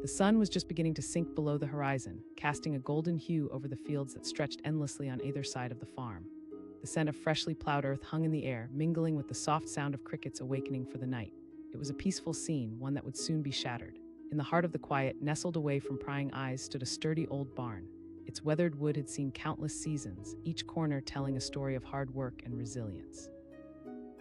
The sun was just beginning to sink below the horizon, casting a golden hue over the fields that stretched endlessly on either side of the farm. The scent of freshly plowed earth hung in the air, mingling with the soft sound of crickets awakening for the night. It was a peaceful scene, one that would soon be shattered. In the heart of the quiet, nestled away from prying eyes, stood a sturdy old barn. Its weathered wood had seen countless seasons, each corner telling a story of hard work and resilience.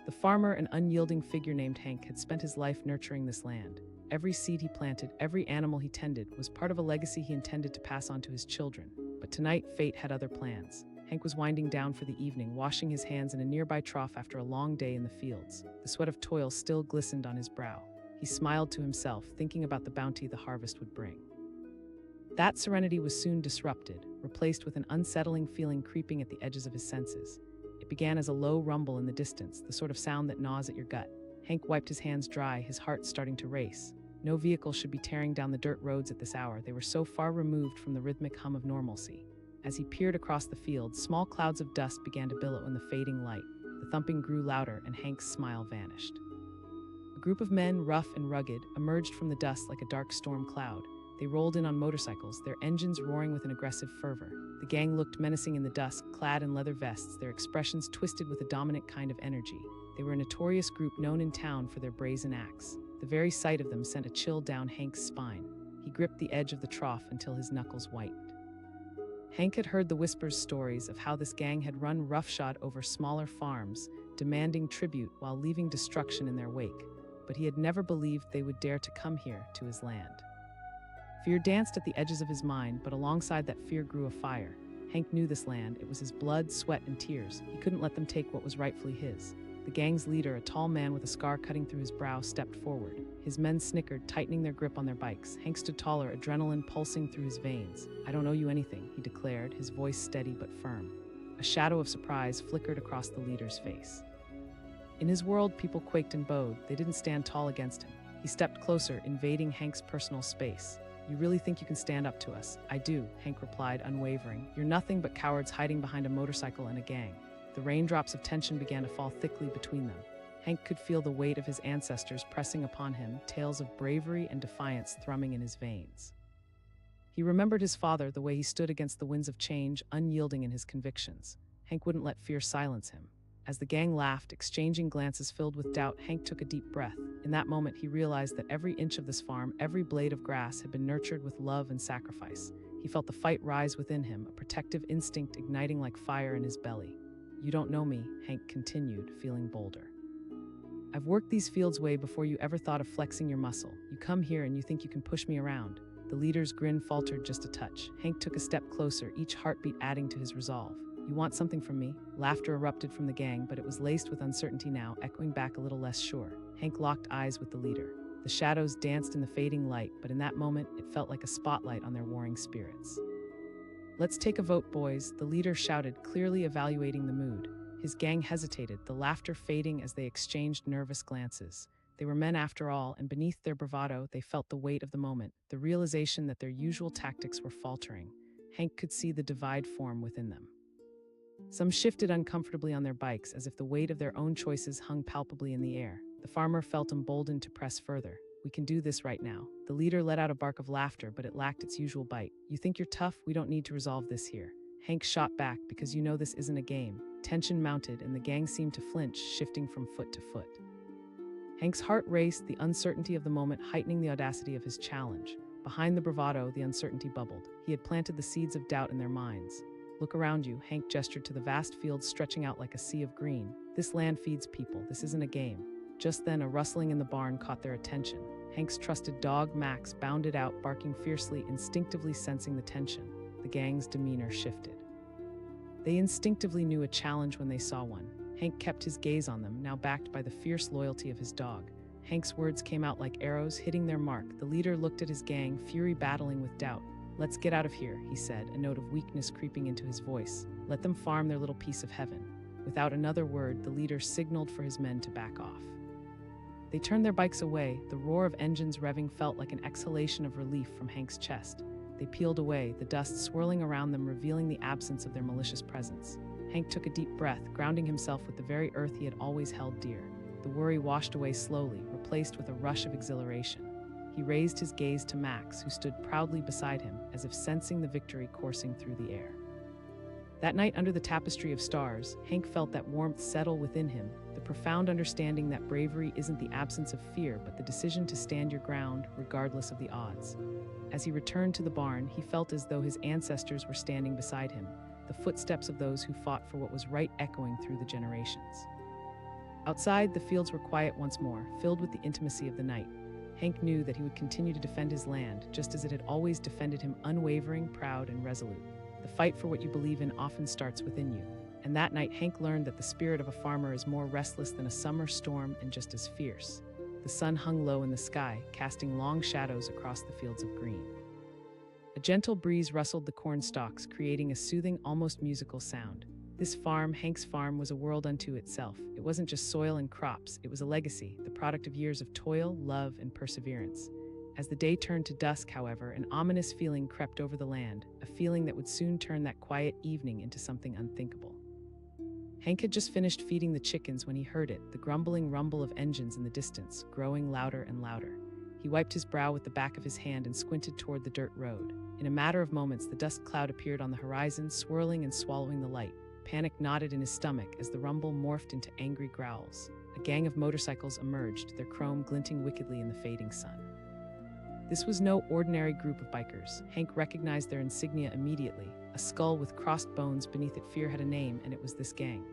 The farmer, an unyielding figure named Hank, had spent his life nurturing this land. Every seed he planted, every animal he tended, was part of a legacy he intended to pass on to his children. But tonight, fate had other plans. Hank was winding down for the evening, washing his hands in a nearby trough after a long day in the fields. The sweat of toil still glistened on his brow. He smiled to himself, thinking about the bounty the harvest would bring. That serenity was soon disrupted, replaced with an unsettling feeling creeping at the edges of his senses. It began as a low rumble in the distance, the sort of sound that gnaws at your gut. Hank wiped his hands dry, his heart starting to race. No vehicle should be tearing down the dirt roads at this hour. They were so far removed from the rhythmic hum of normalcy. As he peered across the field, small clouds of dust began to billow in the fading light. The thumping grew louder, and Hank's smile vanished. A group of men, rough and rugged, emerged from the dust like a dark storm cloud. They rolled in on motorcycles, their engines roaring with an aggressive fervor. The gang looked menacing in the dusk, clad in leather vests, their expressions twisted with a dominant kind of energy. They were a notorious group known in town for their brazen acts. The very sight of them sent a chill down Hank's spine. He gripped the edge of the trough until his knuckles whitened. Hank had heard the whispers stories of how this gang had run roughshod over smaller farms, demanding tribute while leaving destruction in their wake. But he had never believed they would dare to come here to his land. Fear danced at the edges of his mind, but alongside that fear grew a fire. Hank knew this land. It was his blood, sweat, and tears. He couldn't let them take what was rightfully his. The gang's leader, a tall man with a scar cutting through his brow, stepped forward. His men snickered, tightening their grip on their bikes. Hank stood taller, adrenaline pulsing through his veins. "I don't owe you anything," he declared, his voice steady but firm. A shadow of surprise flickered across the leader's face. In his world, people quaked and bowed. They didn't stand tall against him. He stepped closer, invading Hank's personal space. "You really think you can stand up to us?" "I do," Hank replied, unwavering. "You're nothing but cowards hiding behind a motorcycle and a gang." The raindrops of tension began to fall thickly between them. Hank could feel the weight of his ancestors pressing upon him, tales of bravery and defiance thrumming in his veins. He remembered his father, the way he stood against the winds of change, unyielding in his convictions. Hank wouldn't let fear silence him. As the gang laughed, exchanging glances filled with doubt, Hank took a deep breath. In that moment, he realized that every inch of this farm, every blade of grass, had been nurtured with love and sacrifice. He felt the fight rise within him, a protective instinct igniting like fire in his belly. "You don't know me," Hank continued, feeling bolder. "I've worked these fields way before you ever thought of flexing your muscle. You come here and you think you can push me around." The leader's grin faltered just a touch. Hank took a step closer, each heartbeat adding to his resolve. "You want something from me?" Laughter erupted from the gang, but it was laced with uncertainty now, echoing back a little less sure. Hank locked eyes with the leader. The shadows danced in the fading light, but in that moment, it felt like a spotlight on their warring spirits. "Let's take a vote, boys," the leader shouted, clearly evaluating the mood. His gang hesitated, the laughter fading as they exchanged nervous glances. They were men after all, and beneath their bravado, they felt the weight of the moment, the realization that their usual tactics were faltering. Hank could see the divide form within them. Some shifted uncomfortably on their bikes, as if the weight of their own choices hung palpably in the air. The farmer felt emboldened to press further. "We can do this right now." The leader let out a bark of laughter, but it lacked its usual bite. "You think you're tough? We don't need to resolve this here." Hank shot back, "Because you know this isn't a game." Tension mounted, and the gang seemed to flinch, shifting from foot to foot. Hank's heart raced, the uncertainty of the moment heightening the audacity of his challenge. Behind the bravado, the uncertainty bubbled. He had planted the seeds of doubt in their minds. "Look around you," Hank gestured to the vast fields stretching out like a sea of green. "This land feeds people. This isn't a game." Just then, a rustling in the barn caught their attention. Hank's trusted dog, Max, bounded out, barking fiercely, instinctively sensing the tension. The gang's demeanor shifted. They instinctively knew a challenge when they saw one. Hank kept his gaze on them, now backed by the fierce loyalty of his dog. Hank's words came out like arrows, hitting their mark. The leader looked at his gang, fury battling with doubt. "Let's get out of here," he said, a note of weakness creeping into his voice. "Let them farm their little piece of heaven." Without another word, the leader signaled for his men to back off. They turned their bikes away. The roar of engines revving felt like an exhalation of relief from Hank's chest. They peeled away, the dust swirling around them, revealing the absence of their malicious presence. Hank took a deep breath, grounding himself with the very earth he had always held dear. The worry washed away slowly, replaced with a rush of exhilaration. He raised his gaze to Max, who stood proudly beside him, as if sensing the victory coursing through the air. That night under the tapestry of stars, Hank felt that warmth settle within him, the profound understanding that bravery isn't the absence of fear but the decision to stand your ground regardless of the odds. As he returned to the barn, he felt as though his ancestors were standing beside him, the footsteps of those who fought for what was right echoing through the generations. Outside, the fields were quiet once more, filled with the intimacy of the night. Hank knew that he would continue to defend his land, just as it had always defended him, unwavering, proud, and resolute. The fight for what you believe in often starts within you. And that night, Hank learned that the spirit of a farmer is more restless than a summer storm and just as fierce. The sun hung low in the sky, casting long shadows across the fields of green. A gentle breeze rustled the corn stalks, creating a soothing, almost musical sound. This farm, Hank's farm, was a world unto itself. It wasn't just soil and crops, it was a legacy, the product of years of toil, love, and perseverance. As the day turned to dusk, however, an ominous feeling crept over the land, a feeling that would soon turn that quiet evening into something unthinkable. Hank had just finished feeding the chickens when he heard it, the grumbling rumble of engines in the distance, growing louder and louder. He wiped his brow with the back of his hand and squinted toward the dirt road. In a matter of moments, the dust cloud appeared on the horizon, swirling and swallowing the light. Panic knotted in his stomach as the rumble morphed into angry growls. A gang of motorcycles emerged, their chrome glinting wickedly in the fading sun. This was no ordinary group of bikers. Hank recognized their insignia immediately. A skull with crossed bones beneath it fear had a name, and it was this gang.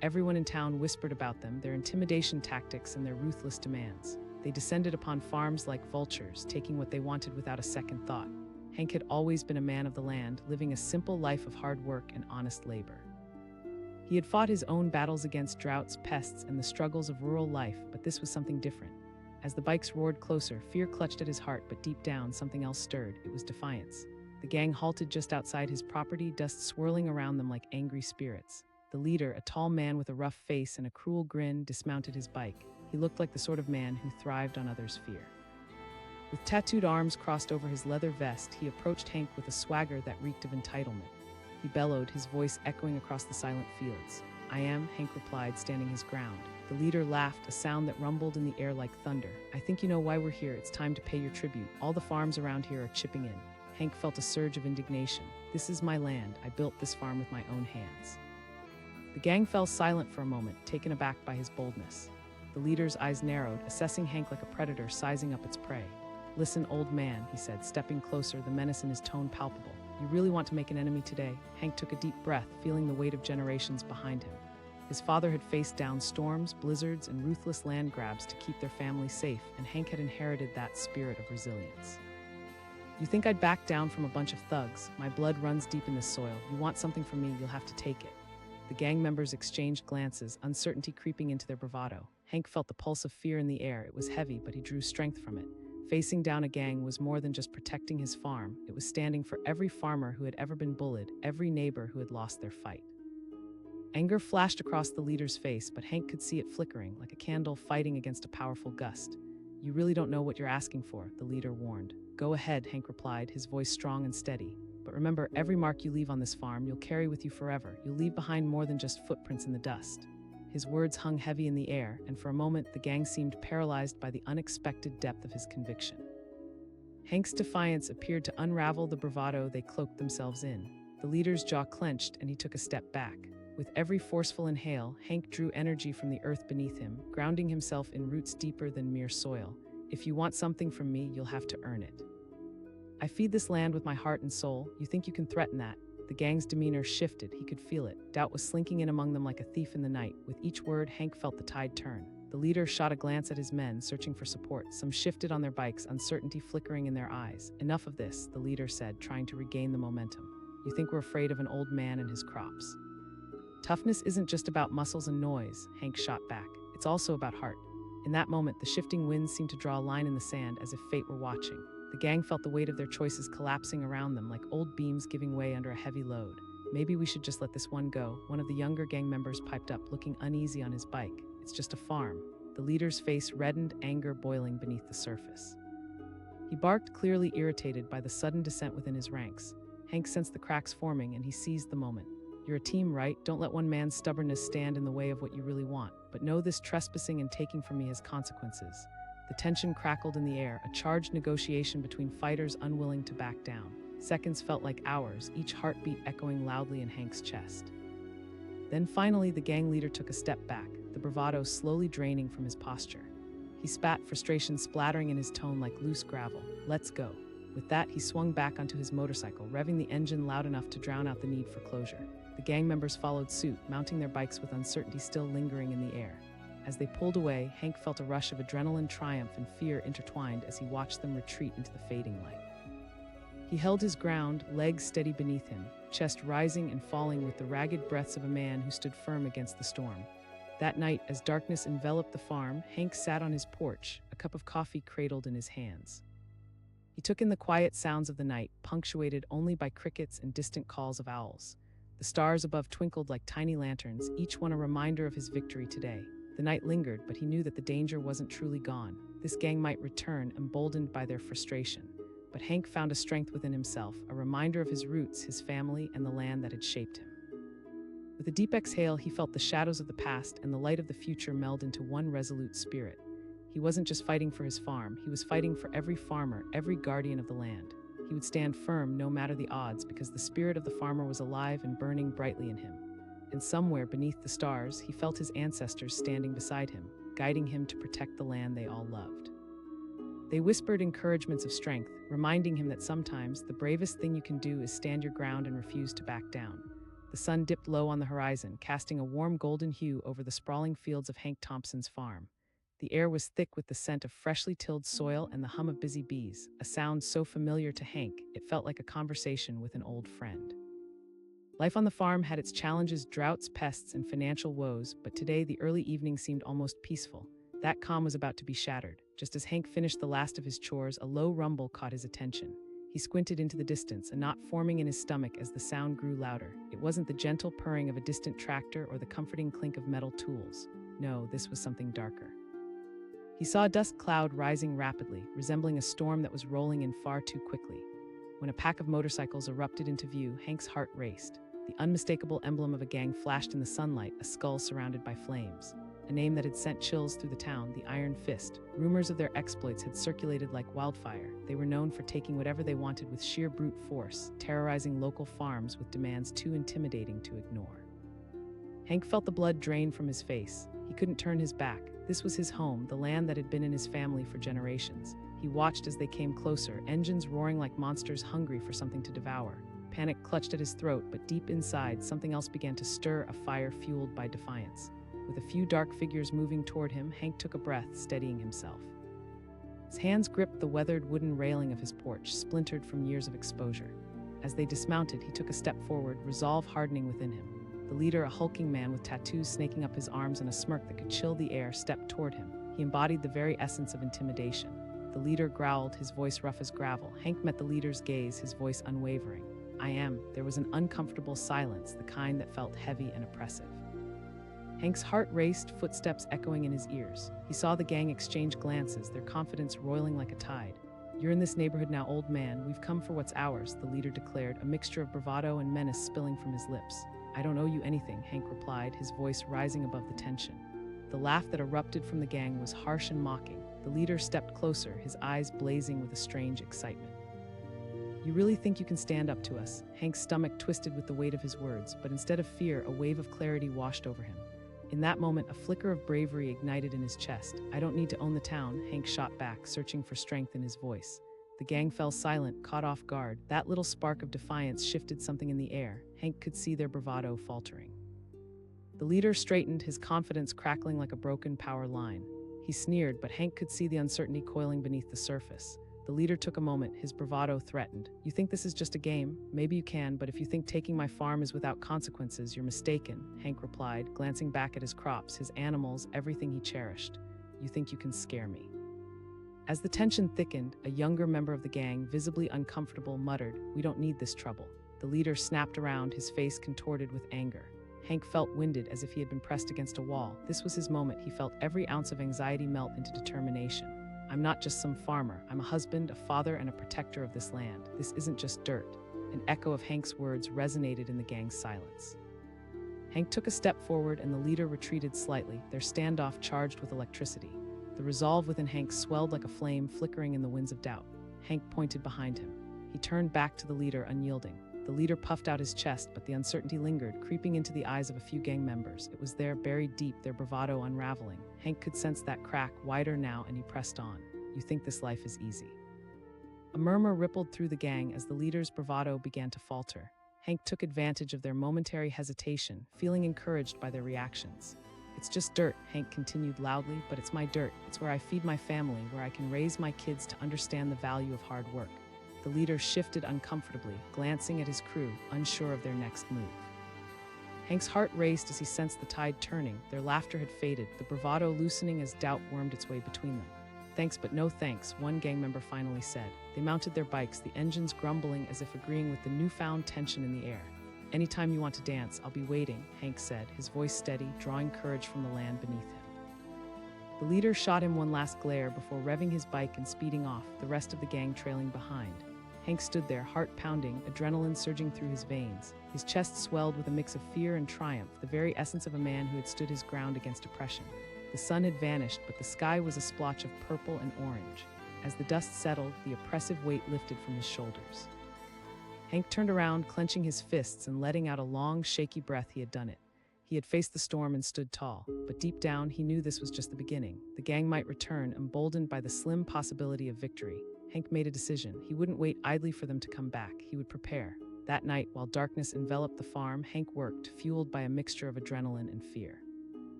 Everyone in town whispered about them, their intimidation tactics and their ruthless demands. They descended upon farms like vultures, taking what they wanted without a second thought. Hank had always been a man of the land, living a simple life of hard work and honest labor. He had fought his own battles against droughts, pests, and the struggles of rural life, but this was something different. As the bikes roared closer, fear clutched at his heart, but deep down, something else stirred. It was defiance. The gang halted just outside his property, dust swirling around them like angry spirits. The leader, a tall man with a rough face and a cruel grin, dismounted his bike. He looked like the sort of man who thrived on others' fear. With tattooed arms crossed over his leather vest, he approached Hank with a swagger that reeked of entitlement. He bellowed, his voice echoing across the silent fields. "I am," Hank replied, standing his ground. The leader laughed, a sound that rumbled in the air like thunder. "I think you know why we're here. It's time to pay your tribute. All the farms around here are chipping in." Hank felt a surge of indignation. "This is my land. I built this farm with my own hands." The gang fell silent for a moment, taken aback by his boldness. The leader's eyes narrowed, assessing Hank like a predator sizing up its prey. "Listen, old man," he said, stepping closer, the menace in his tone palpable. "You really want to make an enemy today?" Hank took a deep breath, feeling the weight of generations behind him. His father had faced down storms, blizzards, and ruthless land grabs to keep their family safe, and Hank had inherited that spirit of resilience. "You think I'd back down from a bunch of thugs? My blood runs deep in this soil. You want something from me, you'll have to take it." The gang members exchanged glances, uncertainty creeping into their bravado. Hank felt the pulse of fear in the air. It was heavy, but he drew strength from it. Facing down a gang was more than just protecting his farm. It was standing for every farmer who had ever been bullied, every neighbor who had lost their fight. Anger flashed across the leader's face, but Hank could see it flickering, like a candle fighting against a powerful gust. "You really don't know what you're asking for," the leader warned. "Go ahead," Hank replied, his voice strong and steady. "But remember, every mark you leave on this farm, you'll carry with you forever. You'll leave behind more than just footprints in the dust." His words hung heavy in the air, and for a moment the gang seemed paralyzed by the unexpected depth of his conviction. Hank's defiance appeared to unravel the bravado they cloaked themselves in. The leader's jaw clenched, and he took a step back. With every forceful inhale, Hank drew energy from the earth beneath him, grounding himself in roots deeper than mere soil. "If you want something from me, you'll have to earn it. I feed this land with my heart and soul. You think you can threaten that?" The gang's demeanor shifted. He could feel it. Doubt was slinking in among them like a thief in the night. With each word, Hank felt the tide turn. The leader shot a glance at his men, searching for support. Some shifted on their bikes, uncertainty flickering in their eyes. "Enough of this," the leader said, trying to regain the momentum. "You think we're afraid of an old man and his crops?" "Toughness isn't just about muscles and noise," Hank shot back. "It's also about heart." In that moment, the shifting winds seemed to draw a line in the sand, as if fate were watching. The gang felt the weight of their choices collapsing around them, like old beams giving way under a heavy load. "Maybe we should just let this one go," one of the younger gang members piped up, looking uneasy on his bike. "It's just a farm." The leader's face reddened, anger boiling beneath the surface. He barked, clearly irritated by the sudden descent within his ranks. Hank sensed the cracks forming, and he seized the moment. "You're a team, right? Don't let one man's stubbornness stand in the way of what you really want. But know this: trespassing and taking from me has consequences." The tension crackled in the air, a charged negotiation between fighters unwilling to back down. Seconds felt like hours, each heartbeat echoing loudly in Hank's chest. Then finally, the gang leader took a step back, the bravado slowly draining from his posture. He spat, frustration splattering in his tone like loose gravel. "Let's go." With that, he swung back onto his motorcycle, revving the engine loud enough to drown out the need for closure. The gang members followed suit, mounting their bikes with uncertainty still lingering in the air. As they pulled away, Hank felt a rush of adrenaline, triumph, and fear intertwined as he watched them retreat into the fading light. He held his ground, legs steady beneath him, chest rising and falling with the ragged breaths of a man who stood firm against the storm. That night, as darkness enveloped the farm, Hank sat on his porch, a cup of coffee cradled in his hands. He took in the quiet sounds of the night, punctuated only by crickets and distant calls of owls. The stars above twinkled like tiny lanterns, each one a reminder of his victory today. The night lingered, but he knew that the danger wasn't truly gone. This gang might return, emboldened by their frustration. But Hank found a strength within himself, a reminder of his roots, his family, and the land that had shaped him. With a deep exhale, he felt the shadows of the past and the light of the future meld into one resolute spirit. He wasn't just fighting for his farm, he was fighting for every farmer, every guardian of the land. He would stand firm no matter the odds because the spirit of the farmer was alive and burning brightly in him. And somewhere beneath the stars, he felt his ancestors standing beside him, guiding him to protect the land they all loved. They whispered encouragements of strength, reminding him that sometimes the bravest thing you can do is stand your ground and refuse to back down. The sun dipped low on the horizon, casting a warm golden hue over the sprawling fields of Hank Thompson's farm. The air was thick with the scent of freshly tilled soil and the hum of busy bees, a sound so familiar to Hank it felt like a conversation with an old friend. Life on the farm had its challenges, droughts, pests, and financial woes, but today the early evening seemed almost peaceful. That calm was about to be shattered. Just as Hank finished the last of his chores, a low rumble caught his attention. He squinted into the distance, a knot forming in his stomach as the sound grew louder. It wasn't the gentle purring of a distant tractor or the comforting clink of metal tools. No, this was something darker. He saw a dust cloud rising rapidly, resembling a storm that was rolling in far too quickly. When a pack of motorcycles erupted into view, Hank's heart raced. The unmistakable emblem of a gang flashed in the sunlight, a skull surrounded by flames. A name that had sent chills through the town, the Iron Fist. Rumors of their exploits had circulated like wildfire. They were known for taking whatever they wanted with sheer brute force, terrorizing local farms with demands too intimidating to ignore. Hank felt the blood drain from his face. He couldn't turn his back. This was his home, the land that had been in his family for generations. He watched as they came closer, engines roaring like monsters hungry for something to devour. Panic clutched at his throat, but deep inside, something else began to stir, a fire fueled by defiance. With a few dark figures moving toward him, Hank took a breath, steadying himself. His hands gripped the weathered wooden railing of his porch, splintered from years of exposure. As they dismounted, he took a step forward, resolve hardening within him. The leader, a hulking man with tattoos snaking up his arms and a smirk that could chill the air, stepped toward him. He embodied the very essence of intimidation. The leader growled, his voice rough as gravel. Hank met the leader's gaze, his voice unwavering. "I am." There was an uncomfortable silence, the kind that felt heavy and oppressive. Hank's heart raced, footsteps echoing in his ears. He saw the gang exchange glances, their confidence roiling like a tide. "You're in this neighborhood now, old man. We've come for what's ours," the leader declared, a mixture of bravado and menace spilling from his lips. "I don't owe you anything," Hank replied, his voice rising above the tension. The laugh that erupted from the gang was harsh and mocking. The leader stepped closer, his eyes blazing with a strange excitement. "You really think you can stand up to us?" Hank's stomach twisted with the weight of his words, but instead of fear, a wave of clarity washed over him. In that moment, a flicker of bravery ignited in his chest. "I don't need to own the town," Hank shot back, searching for strength in his voice. The gang fell silent, caught off guard. That little spark of defiance shifted something in the air. Hank could see their bravado faltering. The leader straightened, his confidence crackling like a broken power line. He sneered, but Hank could see the uncertainty coiling beneath the surface. The leader took a moment, his bravado threatened. "You think this is just a game? Maybe you can, but if you think taking my farm is without consequences, you're mistaken," Hank replied, glancing back at his crops, his animals, everything he cherished. "You think you can scare me." As the tension thickened, a younger member of the gang, visibly uncomfortable, muttered, "We don't need this trouble." The leader snapped around, his face contorted with anger. Hank felt winded, as if he had been pressed against a wall. This was his moment. He felt every ounce of anxiety melt into determination. "I'm not just some farmer. I'm a husband, a father, and a protector of this land. This isn't just dirt." An echo of Hank's words resonated in the gang's silence. Hank took a step forward and the leader retreated slightly, their standoff charged with electricity. The resolve within Hank swelled like a flame flickering in the winds of doubt. Hank pointed behind him. He turned back to the leader, unyielding. The leader puffed out his chest, but the uncertainty lingered, creeping into the eyes of a few gang members. It was there, buried deep, their bravado unraveling. Hank could sense that crack, wider now, and he pressed on. You think this life is easy. A murmur rippled through the gang as the leader's bravado began to falter. Hank took advantage of their momentary hesitation, feeling encouraged by their reactions. It's just dirt, Hank continued loudly, but it's my dirt. It's where I feed my family, where I can raise my kids to understand the value of hard work. The leader shifted uncomfortably, glancing at his crew, unsure of their next move. Hank's heart raced as he sensed the tide turning. Their laughter had faded, the bravado loosening as doubt wormed its way between them. Thanks, but no thanks, one gang member finally said. They mounted their bikes, the engines grumbling as if agreeing with the newfound tension in the air. Anytime you want to dance, I'll be waiting, Hank said, his voice steady, drawing courage from the land beneath him. The leader shot him one last glare before revving his bike and speeding off, the rest of the gang trailing behind. Hank stood there, heart pounding, adrenaline surging through his veins. His chest swelled with a mix of fear and triumph, the very essence of a man who had stood his ground against oppression. The sun had vanished, but the sky was a splotch of purple and orange. As the dust settled, the oppressive weight lifted from his shoulders. Hank turned around, clenching his fists and letting out a long, shaky breath. He had done it. He had faced the storm and stood tall, but deep down, he knew this was just the beginning. The gang might return, emboldened by the slim possibility of victory. Hank made a decision. He wouldn't wait idly for them to come back. He would prepare. That night, while darkness enveloped the farm, Hank worked, fueled by a mixture of adrenaline and fear.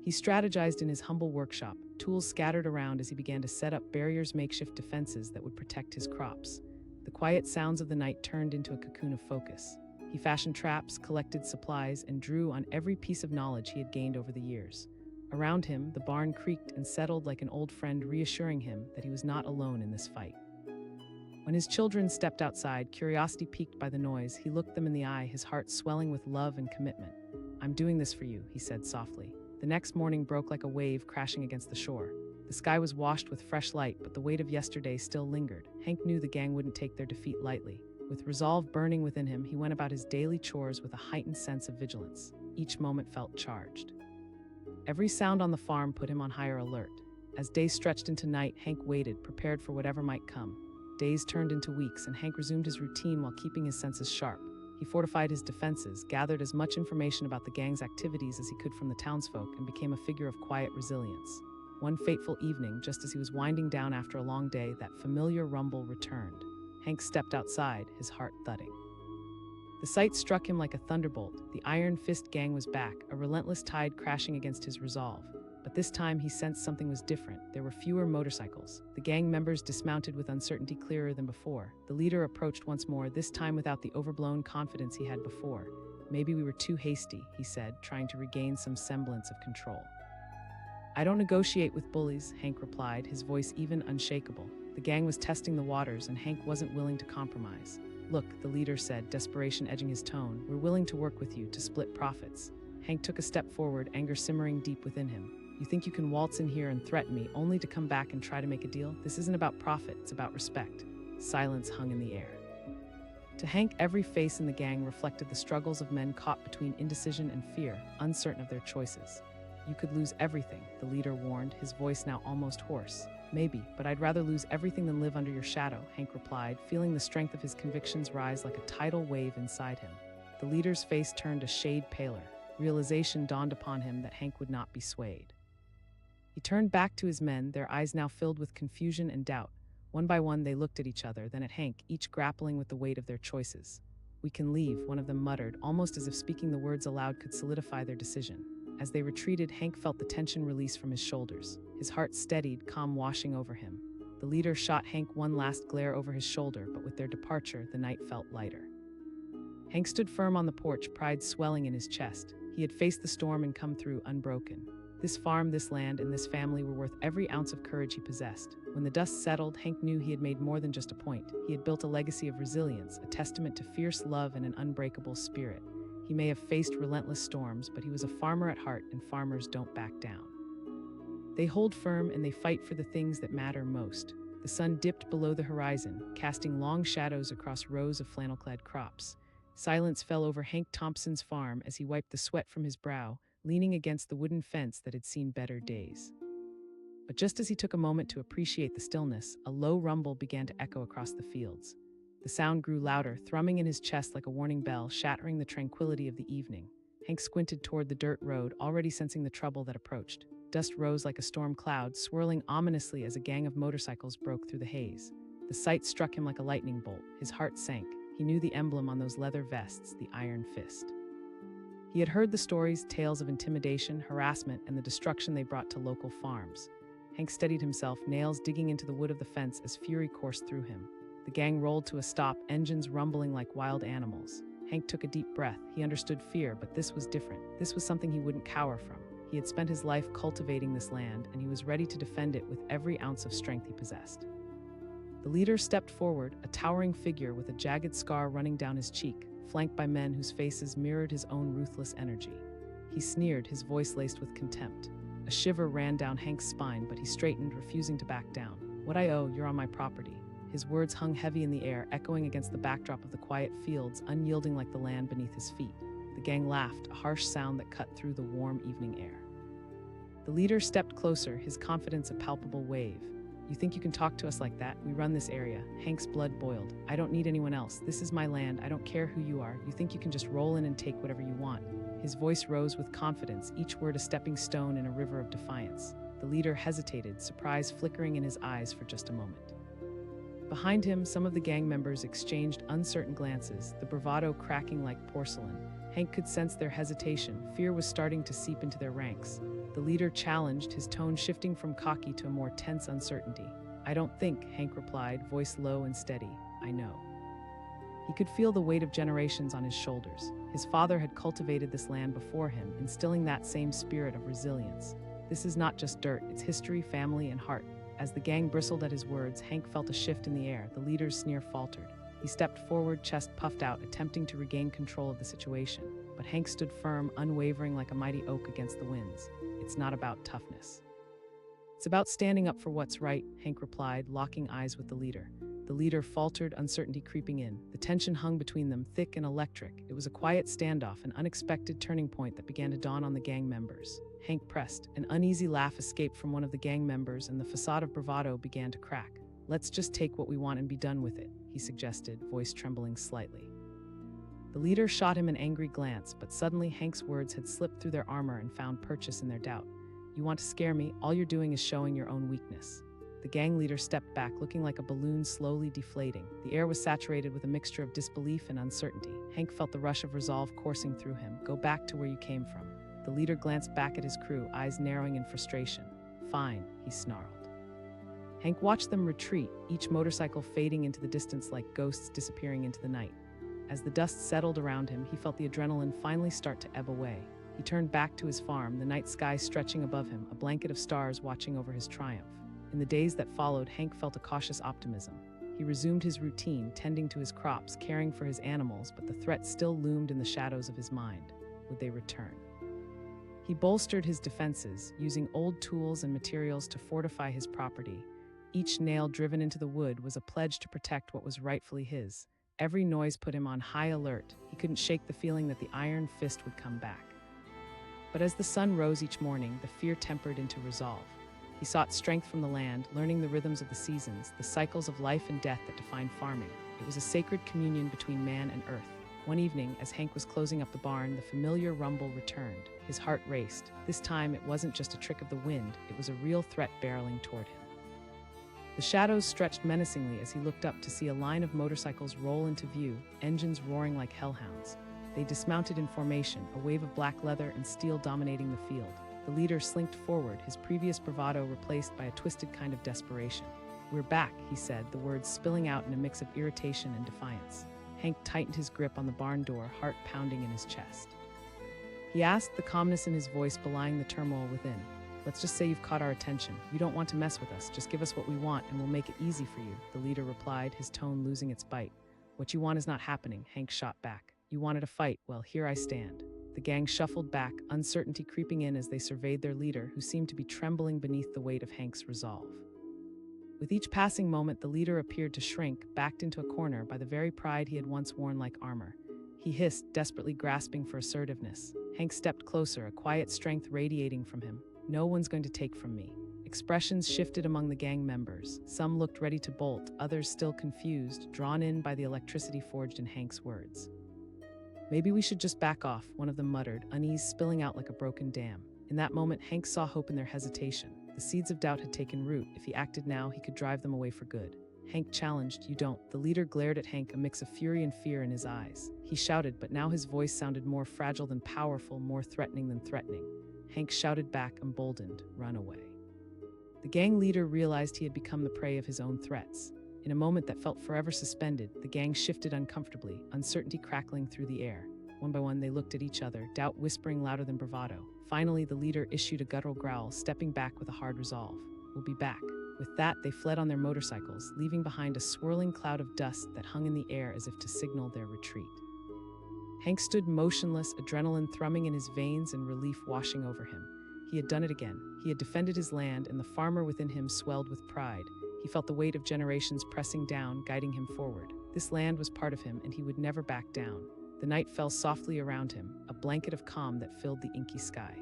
He strategized in his humble workshop, tools scattered around as he began to set up barriers, makeshift defenses that would protect his crops. The quiet sounds of the night turned into a cocoon of focus. He fashioned traps, collected supplies, and drew on every piece of knowledge he had gained over the years. Around him, the barn creaked and settled like an old friend, reassuring him that he was not alone in this fight. When his children stepped outside, curiosity piqued by the noise, he looked them in the eye, his heart swelling with love and commitment. "I'm doing this for you," he said softly. The next morning broke like a wave crashing against the shore. The sky was washed with fresh light, but the weight of yesterday still lingered. Hank knew the gang wouldn't take their defeat lightly. With resolve burning within him, he went about his daily chores with a heightened sense of vigilance. Each moment felt charged. Every sound on the farm put him on higher alert. As days stretched into night, Hank waited, prepared for whatever might come. Days turned into weeks, and Hank resumed his routine while keeping his senses sharp. He fortified his defenses, gathered as much information about the gang's activities as he could from the townsfolk, and became a figure of quiet resilience. One fateful evening, just as he was winding down after a long day, that familiar rumble returned. Hank stepped outside, his heart thudding. The sight struck him like a thunderbolt. The Iron Fist gang was back, a relentless tide crashing against his resolve. But this time he sensed something was different. There were fewer motorcycles. The gang members dismounted with uncertainty clearer than before. The leader approached once more, this time without the overblown confidence he had before. "Maybe we were too hasty," he said, trying to regain some semblance of control. "I don't negotiate with bullies," Hank replied, his voice even unshakable. The gang was testing the waters, and Hank wasn't willing to compromise. "Look," the leader said, desperation edging his tone, "we're willing to work with you to split profits." Hank took a step forward, anger simmering deep within him. "You think you can waltz in here and threaten me, only to come back and try to make a deal? This isn't about profit, it's about respect." Silence hung in the air. To Hank, every face in the gang reflected the struggles of men caught between indecision and fear, uncertain of their choices. "You could lose everything," the leader warned, his voice now almost hoarse. "Maybe, but I'd rather lose everything than live under your shadow," Hank replied, feeling the strength of his convictions rise like a tidal wave inside him. The leader's face turned a shade paler. Realization dawned upon him that Hank would not be swayed. He turned back to his men, their eyes now filled with confusion and doubt. One by one, they looked at each other, then at Hank, each grappling with the weight of their choices. "We can leave," one of them muttered, almost as if speaking the words aloud could solidify their decision. As they retreated, Hank felt the tension release from his shoulders. His heart steadied, calm washing over him. The leader shot Hank one last glare over his shoulder, but with their departure, the night felt lighter. Hank stood firm on the porch, pride swelling in his chest. He had faced the storm and come through unbroken. This farm, this land, and this family were worth every ounce of courage he possessed. When the dust settled, Hank knew he had made more than just a point. He had built a legacy of resilience, a testament to fierce love and an unbreakable spirit. He may have faced relentless storms, but he was a farmer at heart, and farmers don't back down. They hold firm and they fight for the things that matter most. The sun dipped below the horizon, casting long shadows across rows of flannel-clad crops. Silence fell over Hank Thompson's farm as he wiped the sweat from his brow, leaning against the wooden fence that had seen better days. But just as he took a moment to appreciate the stillness, a low rumble began to echo across the fields. The sound grew louder, thrumming in his chest like a warning bell, shattering the tranquility of the evening. Hank squinted toward the dirt road, already sensing the trouble that approached. Dust rose like a storm cloud, swirling ominously as a gang of motorcycles broke through the haze. The sight struck him like a lightning bolt. His heart sank. He knew the emblem on those leather vests, the Iron Fist. He had heard the stories, tales of intimidation, harassment, and the destruction they brought to local farms. Hank steadied himself, nails digging into the wood of the fence as fury coursed through him. The gang rolled to a stop, engines rumbling like wild animals. Hank took a deep breath. He understood fear, but this was different. This was something he wouldn't cower from. He had spent his life cultivating this land, and he was ready to defend it with every ounce of strength he possessed. The leader stepped forward, a towering figure with a jagged scar running down his cheek, flanked by men whose faces mirrored his own ruthless energy. He sneered, his voice laced with contempt. A shiver ran down Hank's spine, but he straightened, refusing to back down. "What I owe, you're on my property." His words hung heavy in the air, echoing against the backdrop of the quiet fields, unyielding like the land beneath his feet. The gang laughed, a harsh sound that cut through the warm evening air. The leader stepped closer, his confidence a palpable wave. "You think you can talk to us like that? We run this area." Hank's blood boiled. "I don't need anyone else. This is my land. I don't care who you are. You think you can just roll in and take whatever you want?" His voice rose with confidence, each word a stepping stone in a river of defiance. The leader hesitated, surprise flickering in his eyes for just a moment. Behind him, some of the gang members exchanged uncertain glances, the bravado cracking like porcelain. Hank could sense their hesitation. Fear was starting to seep into their ranks. The leader challenged, his tone shifting from cocky to a more tense uncertainty. "I don't think," Hank replied, voice low and steady. "I know." He could feel the weight of generations on his shoulders. His father had cultivated this land before him, instilling that same spirit of resilience. This is not just dirt, it's history, family, and heart. As the gang bristled at his words, Hank felt a shift in the air. The leader's sneer faltered. He stepped forward, chest puffed out, attempting to regain control of the situation. But Hank stood firm, unwavering like a mighty oak against the winds. "It's not about toughness. It's about standing up for what's right," Hank replied, locking eyes with the leader. The leader faltered, uncertainty creeping in. The tension hung between them, thick and electric. It was a quiet standoff, an unexpected turning point that began to dawn on the gang members. Hank pressed. An uneasy laugh escaped from one of the gang members, and the facade of bravado began to crack. "Let's just take what we want and be done with it," he suggested, voice trembling slightly. The leader shot him an angry glance, but suddenly Hank's words had slipped through their armor and found purchase in their doubt. "You want to scare me? All you're doing is showing your own weakness." The gang leader stepped back, looking like a balloon slowly deflating. The air was saturated with a mixture of disbelief and uncertainty. Hank felt the rush of resolve coursing through him. "Go back to where you came from." The leader glanced back at his crew, eyes narrowing in frustration. "Fine," he snarled. Hank watched them retreat, each motorcycle fading into the distance like ghosts disappearing into the night. As the dust settled around him, he felt the adrenaline finally start to ebb away. He turned back to his farm, the night sky stretching above him, a blanket of stars watching over his triumph. In the days that followed, Hank felt a cautious optimism. He resumed his routine, tending to his crops, caring for his animals, but the threat still loomed in the shadows of his mind. Would they return? He bolstered his defenses, using old tools and materials to fortify his property. Each nail driven into the wood was a pledge to protect what was rightfully his. Every noise put him on high alert. He couldn't shake the feeling that the Iron Fist would come back. But as the sun rose each morning, the fear tempered into resolve. He sought strength from the land, learning the rhythms of the seasons, the cycles of life and death that define farming. It was a sacred communion between man and earth. One evening, as Hank was closing up the barn, the familiar rumble returned. His heart raced. This time, it wasn't just a trick of the wind, it was a real threat barreling toward him. The shadows stretched menacingly as he looked up to see a line of motorcycles roll into view, engines roaring like hellhounds. They dismounted in formation, a wave of black leather and steel dominating the field. The leader slinked forward, his previous bravado replaced by a twisted kind of desperation. "We're back," he said, the words spilling out in a mix of irritation and defiance. Hank tightened his grip on the barn door, heart pounding in his chest. He asked, the calmness in his voice belying the turmoil within. "Let's just say you've caught our attention. You don't want to mess with us. Just give us what we want and we'll make it easy for you," the leader replied, his tone losing its bite. "What you want is not happening," Hank shot back. "You wanted a fight. Well, here I stand." The gang shuffled back, uncertainty creeping in as they surveyed their leader, who seemed to be trembling beneath the weight of Hank's resolve. With each passing moment, the leader appeared to shrink, backed into a corner by the very pride he had once worn like armor. He hissed, desperately grasping for assertiveness. Hank stepped closer, a quiet strength radiating from him. "No one's going to take from me. Expressions shifted among the gang members. Some looked ready to bolt, others still confused, drawn in by the electricity forged in Hank's words. "Maybe we should just back off," one of them muttered, unease spilling out like a broken dam. In that moment, Hank saw hope in their hesitation. The seeds of doubt had taken root. If he acted now, he could drive them away for good. Hank challenged, "You don't." The leader glared at Hank, a mix of fury and fear in his eyes. He shouted, but now his voice sounded more fragile than powerful, more threatening than threatening. Hank shouted back, emboldened, "Run away." The gang leader realized he had become the prey of his own threats. In a moment that felt forever suspended, the gang shifted uncomfortably, uncertainty crackling through the air. One by one, they looked at each other, doubt whispering louder than bravado. Finally, the leader issued a guttural growl, stepping back with a hard resolve. "We'll be back." With that, they fled on their motorcycles, leaving behind a swirling cloud of dust that hung in the air as if to signal their retreat. Hank stood motionless, adrenaline thrumming in his veins and relief washing over him. He had done it again. He had defended his land, and the farmer within him swelled with pride. He felt the weight of generations pressing down, guiding him forward. This land was part of him, and he would never back down. The night fell softly around him, a blanket of calm that filled the inky sky.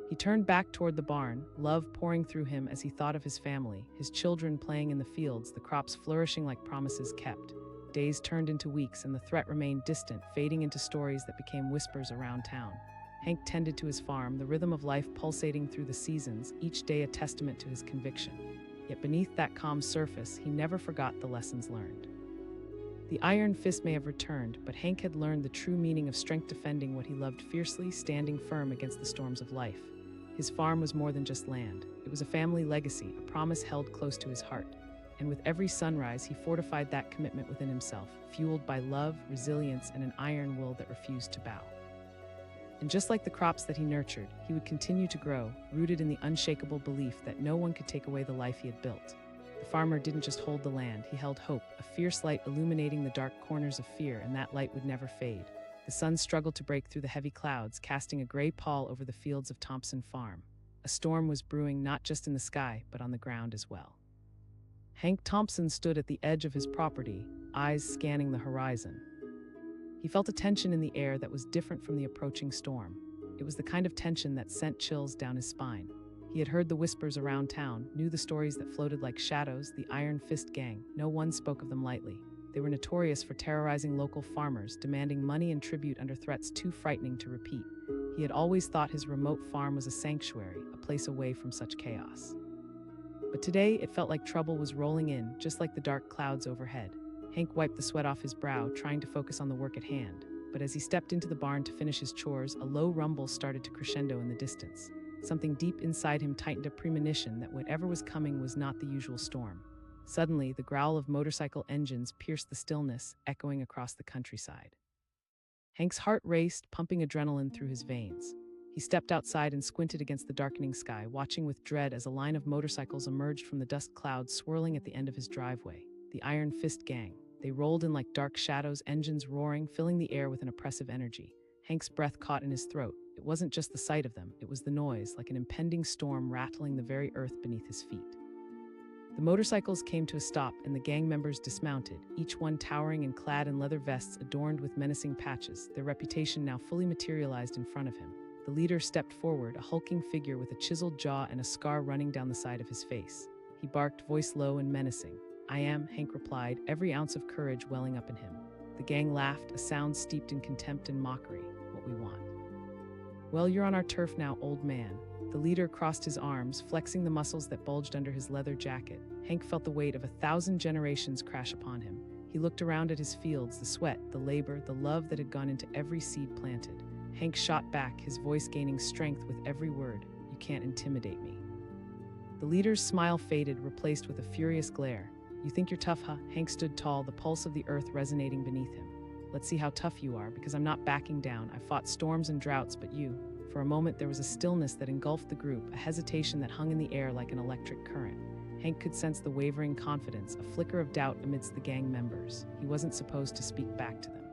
He turned back toward the barn, love pouring through him as he thought of his family, his children playing in the fields, the crops flourishing like promises kept. Days turned into weeks, and the threat remained distant, fading into stories that became whispers around town. Hank tended to his farm, the rhythm of life pulsating through the seasons, each day a testament to his conviction. Yet beneath that calm surface, he never forgot the lessons learned. The iron fist may have returned, but Hank had learned the true meaning of strength, defending what he loved fiercely, standing firm against the storms of life. His farm was more than just land. It was a family legacy, a promise held close to his heart. And with every sunrise, he fortified that commitment within himself, fueled by love, resilience, and an iron will that refused to bow. And just like the crops that he nurtured, he would continue to grow, rooted in the unshakable belief that no one could take away the life he had built. The farmer didn't just hold the land, he held hope, a fierce light illuminating the dark corners of fear, and that light would never fade. The sun struggled to break through the heavy clouds, casting a gray pall over the fields of Thompson Farm. A storm was brewing not just in the sky, but on the ground as well. Hank Thompson stood at the edge of his property, eyes scanning the horizon. He felt a tension in the air that was different from the approaching storm. It was the kind of tension that sent chills down his spine. He had heard the whispers around town, knew the stories that floated like shadows, the Iron Fist Gang. No one spoke of them lightly. They were notorious for terrorizing local farmers, demanding money and tribute under threats too frightening to repeat. He had always thought his remote farm was a sanctuary, a place away from such chaos. But today, it felt like trouble was rolling in, just like the dark clouds overhead. Hank wiped the sweat off his brow, trying to focus on the work at hand. But as he stepped into the barn to finish his chores, a low rumble started to crescendo in the distance. Something deep inside him tightened a premonition that whatever was coming was not the usual storm. Suddenly, the growl of motorcycle engines pierced the stillness, echoing across the countryside. Hank's heart raced, pumping adrenaline through his veins. He stepped outside and squinted against the darkening sky, watching with dread as a line of motorcycles emerged from the dust clouds swirling at the end of his driveway. The Iron Fist Gang. They rolled in like dark shadows, engines roaring, filling the air with an oppressive energy. Hank's breath caught in his throat. It wasn't just the sight of them, it was the noise, like an impending storm rattling the very earth beneath his feet. The motorcycles came to a stop, and the gang members dismounted, each one towering and clad in leather vests adorned with menacing patches, their reputation now fully materialized in front of him. The leader stepped forward, a hulking figure with a chiseled jaw and a scar running down the side of his face. He barked, voice low and menacing. "I am," Hank replied, every ounce of courage welling up in him. The gang laughed, a sound steeped in contempt and mockery. "What we want." "Well, you're on our turf now, old man." The leader crossed his arms, flexing the muscles that bulged under his leather jacket. Hank felt the weight of 1,000 generations crash upon him. He looked around at his fields, the sweat, the labor, the love that had gone into every seed planted. Hank shot back, his voice gaining strength with every word. "You can't intimidate me." The leader's smile faded, replaced with a furious glare. "You think you're tough, huh?" Hank stood tall, the pulse of the earth resonating beneath him. "Let's see how tough you are, because I'm not backing down. I've fought storms and droughts, but you..." For a moment, there was a stillness that engulfed the group, a hesitation that hung in the air like an electric current. Hank could sense the wavering confidence, a flicker of doubt amidst the gang members. He wasn't supposed to speak back to them.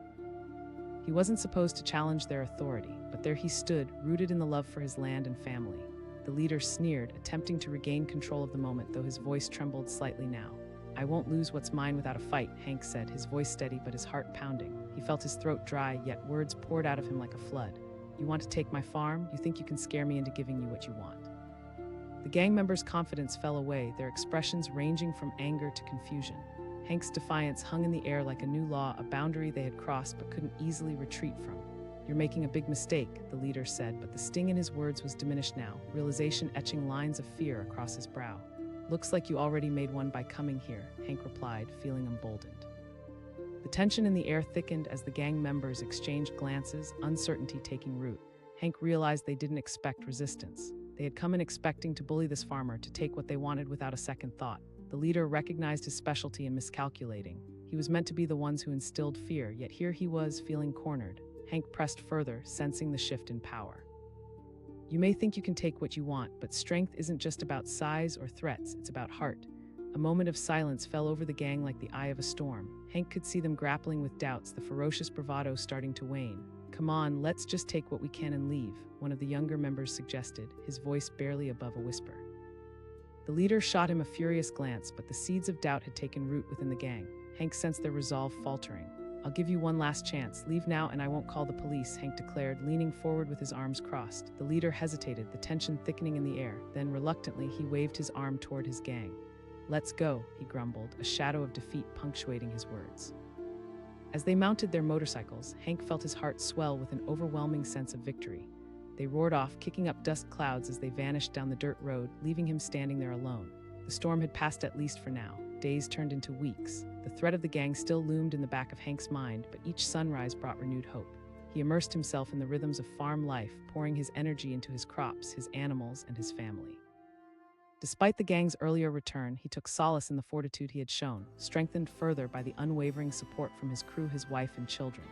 He wasn't supposed to challenge their authority, but there he stood, rooted in the love for his land and family. The leader sneered, attempting to regain control of the moment, though his voice trembled slightly now. "I won't lose what's mine without a fight," Hank said, his voice steady but his heart pounding. He felt his throat dry, yet words poured out of him like a flood. "You want to take my farm? You think you can scare me into giving you what you want?" The gang members' confidence fell away, their expressions ranging from anger to confusion. Hank's defiance hung in the air like a new law, a boundary they had crossed but couldn't easily retreat from. "You're making a big mistake," the leader said, but the sting in his words was diminished now, realization etching lines of fear across his brow. "Looks like you already made one by coming here," Hank replied, feeling emboldened. The tension in the air thickened as the gang members exchanged glances, uncertainty taking root. Hank realized they didn't expect resistance. They had come in expecting to bully this farmer, to take what they wanted without a second thought. The leader recognized his specialty in miscalculating. He was meant to be the ones who instilled fear, yet here he was, feeling cornered. Hank pressed further, sensing the shift in power. "You may think you can take what you want, but strength isn't just about size or threats, it's about heart." A moment of silence fell over the gang like the eye of a storm. Hank could see them grappling with doubts, the ferocious bravado starting to wane. "Come on, let's just take what we can and leave," one of the younger members suggested, his voice barely above a whisper. The leader shot him a furious glance, but the seeds of doubt had taken root within the gang. Hank sensed their resolve faltering. "I'll give you one last chance. Leave now and I won't call the police," Hank declared, leaning forward with his arms crossed. The leader hesitated, the tension thickening in the air. Then, reluctantly, he waved his arm toward his gang. "Let's go," he grumbled, a shadow of defeat punctuating his words. As they mounted their motorcycles, Hank felt his heart swell with an overwhelming sense of victory. They roared off, kicking up dust clouds as they vanished down the dirt road, leaving him standing there alone. The storm had passed, at least for now. Days turned into weeks. The threat of the gang still loomed in the back of Hank's mind, but each sunrise brought renewed hope. He immersed himself in the rhythms of farm life, pouring his energy into his crops, his animals, and his family. Despite the gang's earlier return, he took solace in the fortitude he had shown, strengthened further by the unwavering support from his crew, his wife, and children.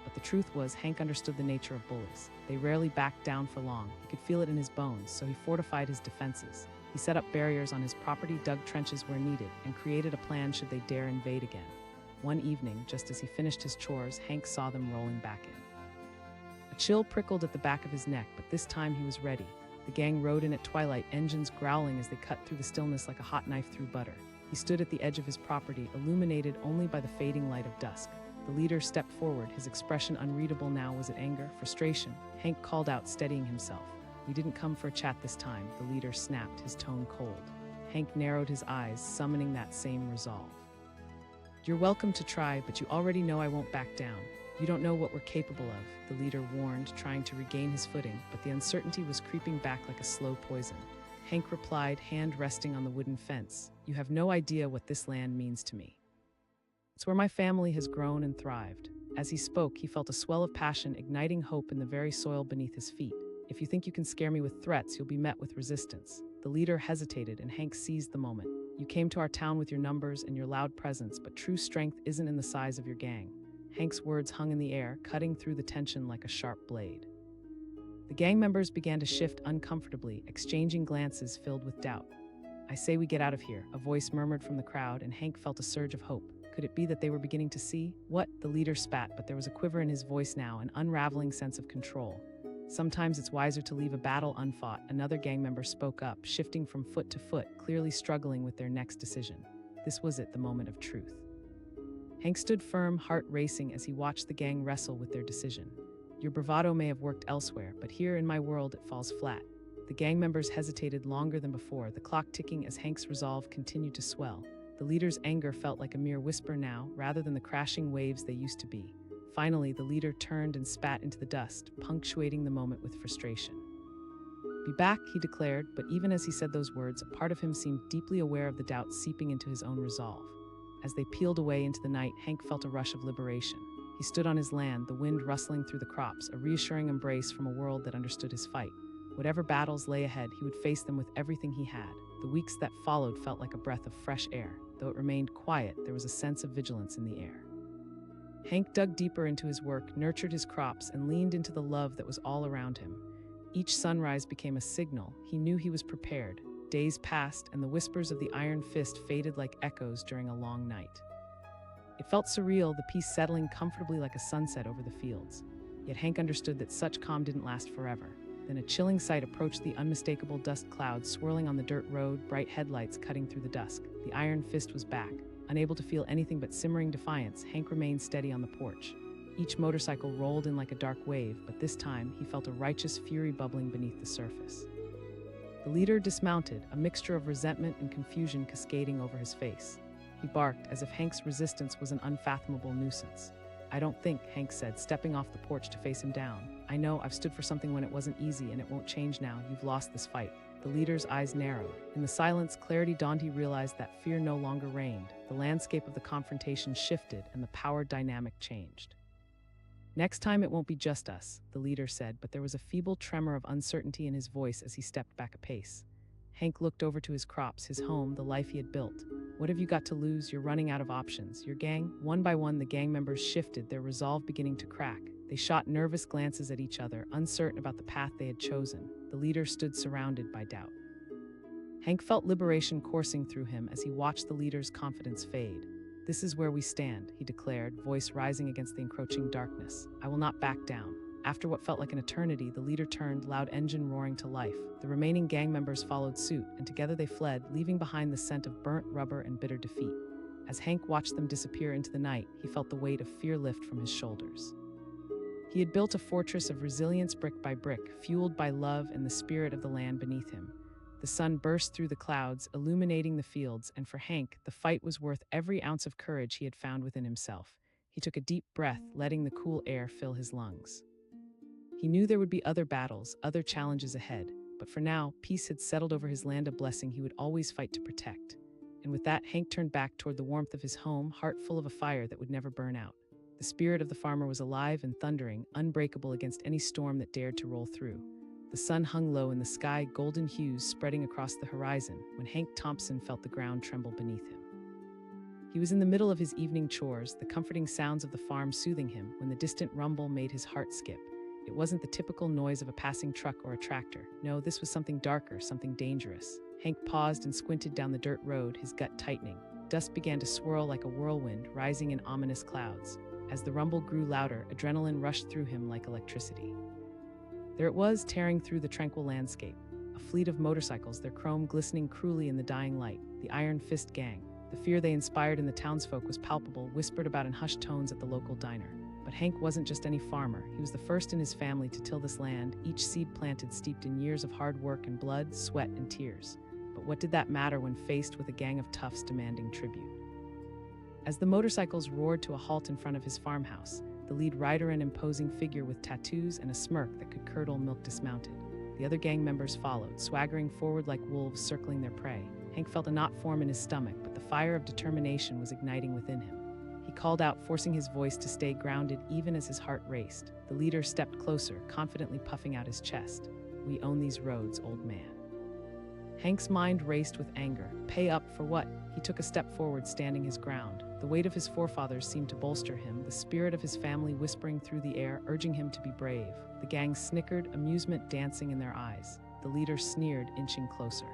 But the truth was, Hank understood the nature of bullies. They rarely backed down for long. He could feel it in his bones, so he fortified his defenses. He set up barriers on his property, dug trenches where needed, and created a plan should they dare invade again. One evening, just as he finished his chores, Hank saw them rolling back in. A chill prickled at the back of his neck, but this time he was ready. The gang rode in at twilight, engines growling as they cut through the stillness like a hot knife through butter. He stood at the edge of his property, illuminated only by the fading light of dusk. The leader stepped forward, his expression unreadable now. Was it anger, frustration? Hank called out, steadying himself. "We didn't come for a chat this time," the leader snapped, his tone cold. Hank narrowed his eyes, summoning that same resolve. "You're welcome to try, but you already know I won't back down. You don't know what we're capable of," the leader warned, trying to regain his footing, but the uncertainty was creeping back like a slow poison. Hank replied, hand resting on the wooden fence, "You have no idea what this land means to me. It's where my family has grown and thrived." As he spoke, he felt a swell of passion, igniting hope in the very soil beneath his feet. "If you think you can scare me with threats, you'll be met with resistance." The leader hesitated, and Hank seized the moment. "You came to our town with your numbers and your loud presence, but true strength isn't in the size of your gang." Hank's words hung in the air, cutting through the tension like a sharp blade. The gang members began to shift uncomfortably, exchanging glances filled with doubt. "I say we get out of here," a voice murmured from the crowd, and Hank felt a surge of hope. Could it be that they were beginning to see? "What?" the leader spat, but there was a quiver in his voice now, an unraveling sense of control. "Sometimes it's wiser to leave a battle unfought," another gang member spoke up, shifting from foot to foot, clearly struggling with their next decision. This was it, the moment of truth. Hank stood firm, heart racing, as he watched the gang wrestle with their decision. "Your bravado may have worked elsewhere, but here in my world it falls flat." The gang members hesitated longer than before, the clock ticking as Hank's resolve continued to swell. The leader's anger felt like a mere whisper now, rather than the crashing waves they used to be. Finally, the leader turned and spat into the dust, punctuating the moment with frustration. "Be back," he declared, but even as he said those words, a part of him seemed deeply aware of the doubt seeping into his own resolve. As they peeled away into the night, Hank felt a rush of liberation. He stood on his land, the wind rustling through the crops, a reassuring embrace from a world that understood his fight. Whatever battles lay ahead, he would face them with everything he had. The weeks that followed felt like a breath of fresh air. Though it remained quiet, there was a sense of vigilance in the air. Hank dug deeper into his work, nurtured his crops, and leaned into the love that was all around him. Each sunrise became a signal. He knew he was prepared. Days passed, and the whispers of the iron fist faded like echoes during a long night. It felt surreal, the peace settling comfortably like a sunset over the fields. Yet Hank understood that such calm didn't last forever. Then a chilling sight approached, the unmistakable dust clouds swirling on the dirt road, bright headlights cutting through the dusk. The iron fist was back. Unable to feel anything but simmering defiance, Hank remained steady on the porch. Each motorcycle rolled in like a dark wave, but this time he felt a righteous fury bubbling beneath the surface. The leader dismounted, a mixture of resentment and confusion cascading over his face. He barked as if Hank's resistance was an unfathomable nuisance. "I don't think," Hank said, stepping off the porch to face him down. "I know I've stood for something when it wasn't easy, and it won't change now. You've lost this fight." The leader's eyes narrowed. In the silence, clarity dawned. He realized that fear no longer reigned. The landscape of the confrontation shifted, and the power dynamic changed. "Next time it won't be just us," the leader said, but there was a feeble tremor of uncertainty in his voice as he stepped back a pace. Hank looked over to his crops, his home, the life he had built. "What have you got to lose? You're running out of options. Your gang?" One by one, the gang members shifted, their resolve beginning to crack. They shot nervous glances at each other, uncertain about the path they had chosen. The leader stood surrounded by doubt. Hank felt liberation coursing through him as he watched the leader's confidence fade. "This is where we stand," he declared, voice rising against the encroaching darkness. "I will not back down." After what felt like an eternity, the leader turned, loud engine roaring to life. The remaining gang members followed suit, and together they fled, leaving behind the scent of burnt rubber and bitter defeat. As Hank watched them disappear into the night, he felt the weight of fear lift from his shoulders. He had built a fortress of resilience brick by brick, fueled by love and the spirit of the land beneath him. The sun burst through the clouds, illuminating the fields, and for Hank, the fight was worth every ounce of courage he had found within himself. He took a deep breath, letting the cool air fill his lungs. He knew there would be other battles, other challenges ahead, but for now, peace had settled over his land, a blessing he would always fight to protect. And with that, Hank turned back toward the warmth of his home, heart full of a fire that would never burn out. The spirit of the farmer was alive and thundering, unbreakable against any storm that dared to roll through. The sun hung low in the sky, golden hues spreading across the horizon, when Hank Thompson felt the ground tremble beneath him. He was in the middle of his evening chores, the comforting sounds of the farm soothing him, when the distant rumble made his heart skip. It wasn't the typical noise of a passing truck or a tractor. No, this was something darker, something dangerous. Hank paused and squinted down the dirt road, his gut tightening. Dust began to swirl like a whirlwind, rising in ominous clouds. As the rumble grew louder, adrenaline rushed through him like electricity. There it was, tearing through the tranquil landscape. A fleet of motorcycles, their chrome glistening cruelly in the dying light. The Iron Fist Gang. The fear they inspired in the townsfolk was palpable, whispered about in hushed tones at the local diner. But Hank wasn't just any farmer. He was the first in his family to till this land, each seed planted steeped in years of hard work and blood, sweat, and tears. But what did that matter when faced with a gang of toughs demanding tribute? As the motorcycles roared to a halt in front of his farmhouse, the lead rider, an imposing figure with tattoos and a smirk that could curdle milk, dismounted. The other gang members followed, swaggering forward like wolves circling their prey. Hank felt a knot form in his stomach, but the fire of determination was igniting within him. He called out, forcing his voice to stay grounded even as his heart raced. The leader stepped closer, confidently puffing out his chest. "We own these roads, old man." Hank's mind raced with anger. Pay up for what? He took a step forward, standing his ground. The weight of his forefathers seemed to bolster him, the spirit of his family whispering through the air, urging him to be brave. The gang snickered, amusement dancing in their eyes. The leader sneered, inching closer.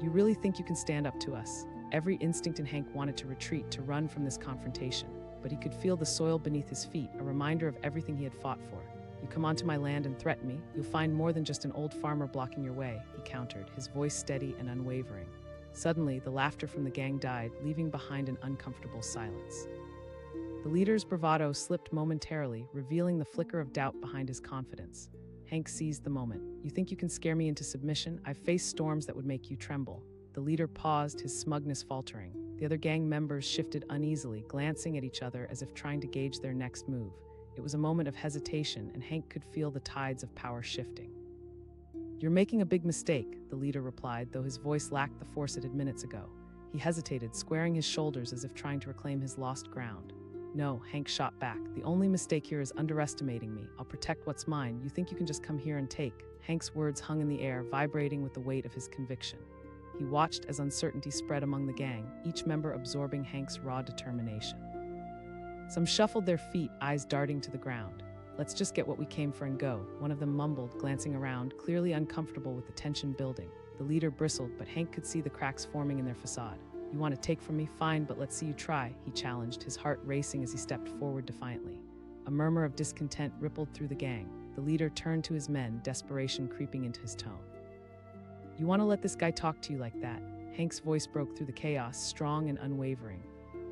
"You really think you can stand up to us?" Every instinct in Hank wanted to retreat, to run from this confrontation. But he could feel the soil beneath his feet, a reminder of everything he had fought for. "You come onto my land and threaten me, you'll find more than just an old farmer blocking your way," he countered, his voice steady and unwavering. Suddenly, the laughter from the gang died, leaving behind an uncomfortable silence. The leader's bravado slipped momentarily, revealing the flicker of doubt behind his confidence. Hank seized the moment. "You think you can scare me into submission? I've faced storms that would make you tremble." The leader paused, his smugness faltering. The other gang members shifted uneasily, glancing at each other as if trying to gauge their next move. It was a moment of hesitation, and Hank could feel the tides of power shifting. "You're making a big mistake," the leader replied, though his voice lacked the force it had minutes ago. He hesitated, squaring his shoulders as if trying to reclaim his lost ground. "No," Hank shot back. "The only mistake here is underestimating me. I'll protect what's mine. You think you can just come here and take?" Hank's words hung in the air, vibrating with the weight of his conviction. He watched as uncertainty spread among the gang, each member absorbing Hank's raw determination. Some shuffled their feet, eyes darting to the ground. "Let's just get what we came for and go," one of them mumbled, glancing around, clearly uncomfortable with the tension building. The leader bristled, but Hank could see the cracks forming in their facade. "You want to take from me? Fine, but let's see you try," he challenged, his heart racing as he stepped forward defiantly. A murmur of discontent rippled through the gang. The leader turned to his men, desperation creeping into his tone. "You want to let this guy talk to you like that?" Hank's voice broke through the chaos, strong and unwavering.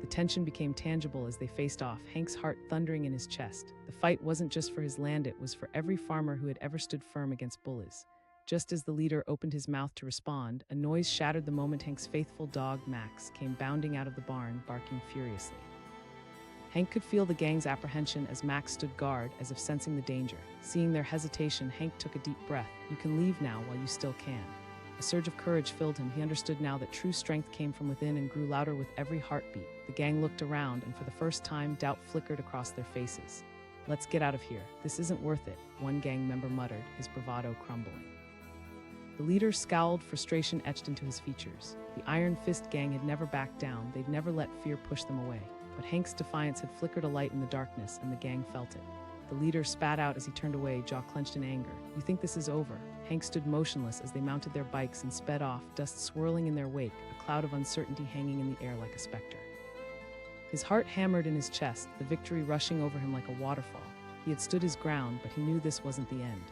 The tension became tangible as they faced off, Hank's heart thundering in his chest. The fight wasn't just for his land, it was for every farmer who had ever stood firm against bullies. Just as the leader opened his mouth to respond, a noise shattered the moment Hank's faithful dog, Max, came bounding out of the barn, barking furiously. Hank could feel the gang's apprehension as Max stood guard, as if sensing the danger. Seeing their hesitation, Hank took a deep breath. "You can leave now while you still can." A surge of courage filled him. He understood now that true strength came from within and grew louder with every heartbeat. The gang looked around, and for the first time, doubt flickered across their faces. "Let's get out of here. This isn't worth it," one gang member muttered, his bravado crumbling. The leader scowled, frustration etched into his features. The Iron Fist gang had never backed down. They'd never let fear push them away. But Hank's defiance had flickered a light in the darkness, and the gang felt it. The leader spat out as he turned away, jaw clenched in anger. "You think this is over?" Hank stood motionless as they mounted their bikes and sped off, dust swirling in their wake, a cloud of uncertainty hanging in the air like a specter. His heart hammered in his chest, the victory rushing over him like a waterfall. He had stood his ground, but he knew this wasn't the end.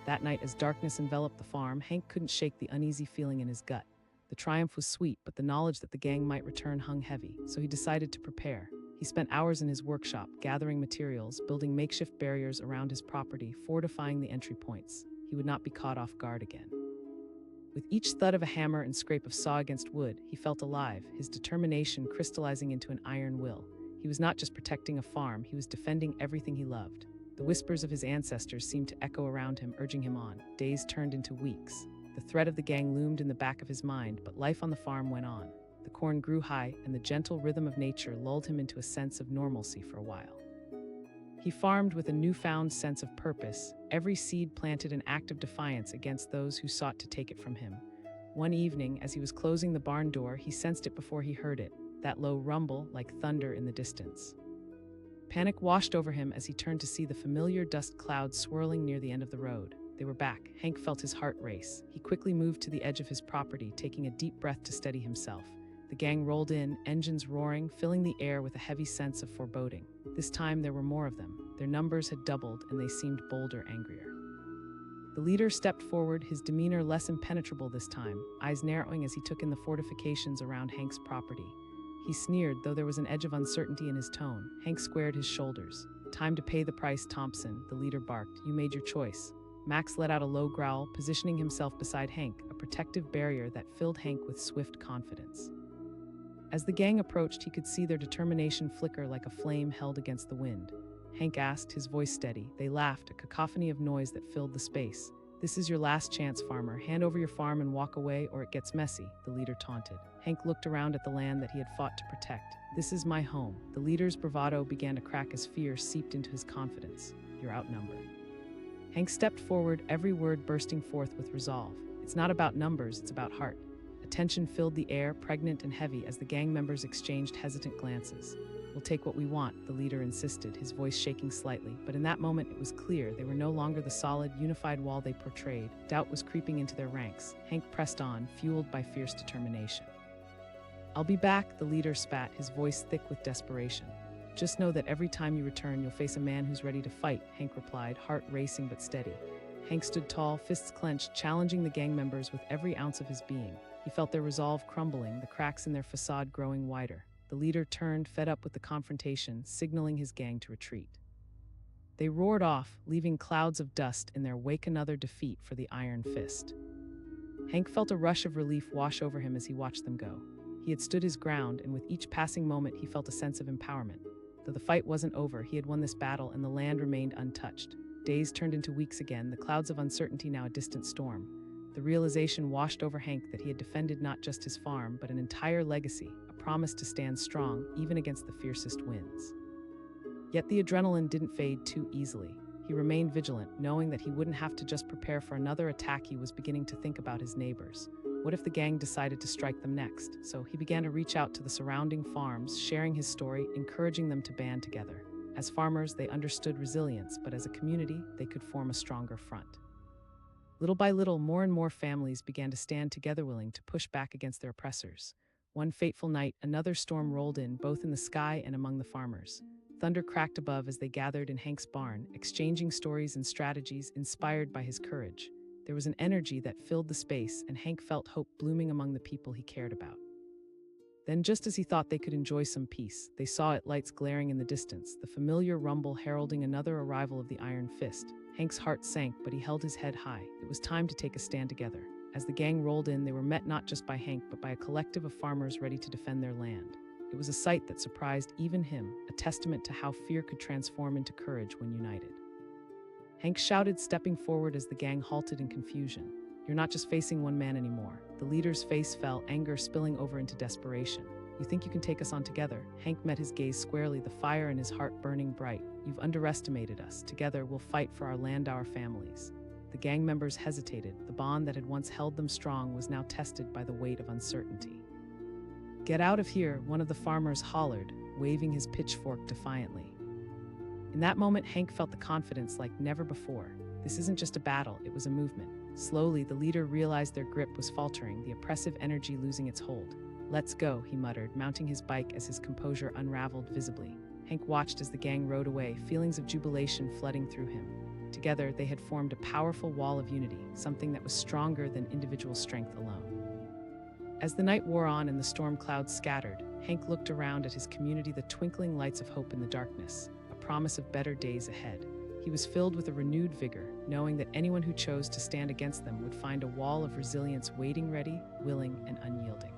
That night, as darkness enveloped the farm, Hank couldn't shake the uneasy feeling in his gut. The triumph was sweet, but the knowledge that the gang might return hung heavy, so he decided to prepare. He spent hours in his workshop, gathering materials, building makeshift barriers around his property, fortifying the entry points. He would not be caught off guard again. With each thud of a hammer and scrape of saw against wood, he felt alive, his determination crystallizing into an iron will. He was not just protecting a farm, he was defending everything he loved. The whispers of his ancestors seemed to echo around him, urging him on. Days turned into weeks. The threat of the gang loomed in the back of his mind, but life on the farm went on. The corn grew high, and the gentle rhythm of nature lulled him into a sense of normalcy for a while. He farmed with a newfound sense of purpose, every seed planted an act of defiance against those who sought to take it from him. One evening, as he was closing the barn door, he sensed it before he heard it, that low rumble like thunder in the distance. Panic washed over him as he turned to see the familiar dust clouds swirling near the end of the road. They were back. Hank felt his heart race. He quickly moved to the edge of his property, taking a deep breath to steady himself. The gang rolled in, engines roaring, filling the air with a heavy sense of foreboding. This time there were more of them. Their numbers had doubled, and they seemed bolder, angrier. The leader stepped forward, his demeanor less impenetrable this time, eyes narrowing as he took in the fortifications around Hank's property. He sneered, though there was an edge of uncertainty in his tone. Hank squared his shoulders. "Time to pay the price, Thompson," the leader barked. "You made your choice." Max let out a low growl, positioning himself beside Hank, a protective barrier that filled Hank with swift confidence. As the gang approached, he could see their determination flicker like a flame held against the wind. Hank asked, his voice steady. They laughed, a cacophony of noise that filled the space. "This is your last chance, farmer. Hand over your farm and walk away, or it gets messy," the leader taunted. Hank looked around at the land that he had fought to protect. "This is my home." The leader's bravado began to crack as fear seeped into his confidence. "You're outnumbered." Hank stepped forward, every word bursting forth with resolve. "It's not about numbers, it's about heart." A tension filled the air, pregnant and heavy, as the gang members exchanged hesitant glances. "We'll take what we want," the leader insisted, his voice shaking slightly. But in that moment, it was clear they were no longer the solid, unified wall they portrayed. Doubt was creeping into their ranks. Hank pressed on, fueled by fierce determination. "I'll be back," the leader spat, his voice thick with desperation. "Just know that every time you return, you'll face a man who's ready to fight," Hank replied, heart racing but steady. Hank stood tall, fists clenched, challenging the gang members with every ounce of his being. He felt their resolve crumbling, the cracks in their facade growing wider. The leader turned, fed up with the confrontation, signaling his gang to retreat. They roared off, leaving clouds of dust in their wake, another defeat for the Iron Fist. Hank felt a rush of relief wash over him as he watched them go. He had stood his ground, and with each passing moment he felt a sense of empowerment. Though the fight wasn't over, he had won this battle and the land remained untouched. Days turned into weeks again, the clouds of uncertainty now a distant storm. The realization washed over Hank that he had defended not just his farm, but an entire legacy, a promise to stand strong, even against the fiercest winds. Yet the adrenaline didn't fade too easily. He remained vigilant, knowing that he wouldn't have to just prepare for another attack. He was beginning to think about his neighbors. What if the gang decided to strike them next? So he began to reach out to the surrounding farms, sharing his story, encouraging them to band together. As farmers, they understood resilience, but as a community, they could form a stronger front. Little by little, more and more families began to stand together, willing to push back against their oppressors. One fateful night, another storm rolled in, both in the sky and among the farmers. Thunder cracked above as they gathered in Hank's barn, exchanging stories and strategies inspired by his courage. There was an energy that filled the space, and Hank felt hope blooming among the people he cared about. Then, just as he thought they could enjoy some peace, they saw it lights glaring in the distance, the familiar rumble heralding another arrival of the Iron Fist. Hank's heart sank, but he held his head high. It was time to take a stand together. As the gang rolled in, they were met not just by Hank, but by a collective of farmers ready to defend their land. It was a sight that surprised even him, a testament to how fear could transform into courage when united. Hank shouted, stepping forward as the gang halted in confusion. "You're not just facing one man anymore." The leader's face fell, anger spilling over into desperation. "You think you can take us on together?" Hank met his gaze squarely, the fire in his heart burning bright. "You've underestimated us. Together, we'll fight for our land, our families." The gang members hesitated. The bond that had once held them strong was now tested by the weight of uncertainty. "Get out of here," one of the farmers hollered, waving his pitchfork defiantly. In that moment, Hank felt the confidence like never before. This isn't just a battle, it was a movement. Slowly, the leader realized their grip was faltering, the oppressive energy losing its hold. "Let's go," he muttered, mounting his bike as his composure unraveled visibly. Hank watched as the gang rode away, feelings of jubilation flooding through him. Together, they had formed a powerful wall of unity, something that was stronger than individual strength alone. As the night wore on and the storm clouds scattered, Hank looked around at his community, the twinkling lights of hope in the darkness, a promise of better days ahead. He was filled with a renewed vigor, knowing that anyone who chose to stand against them would find a wall of resilience waiting ready, willing, and unyielding.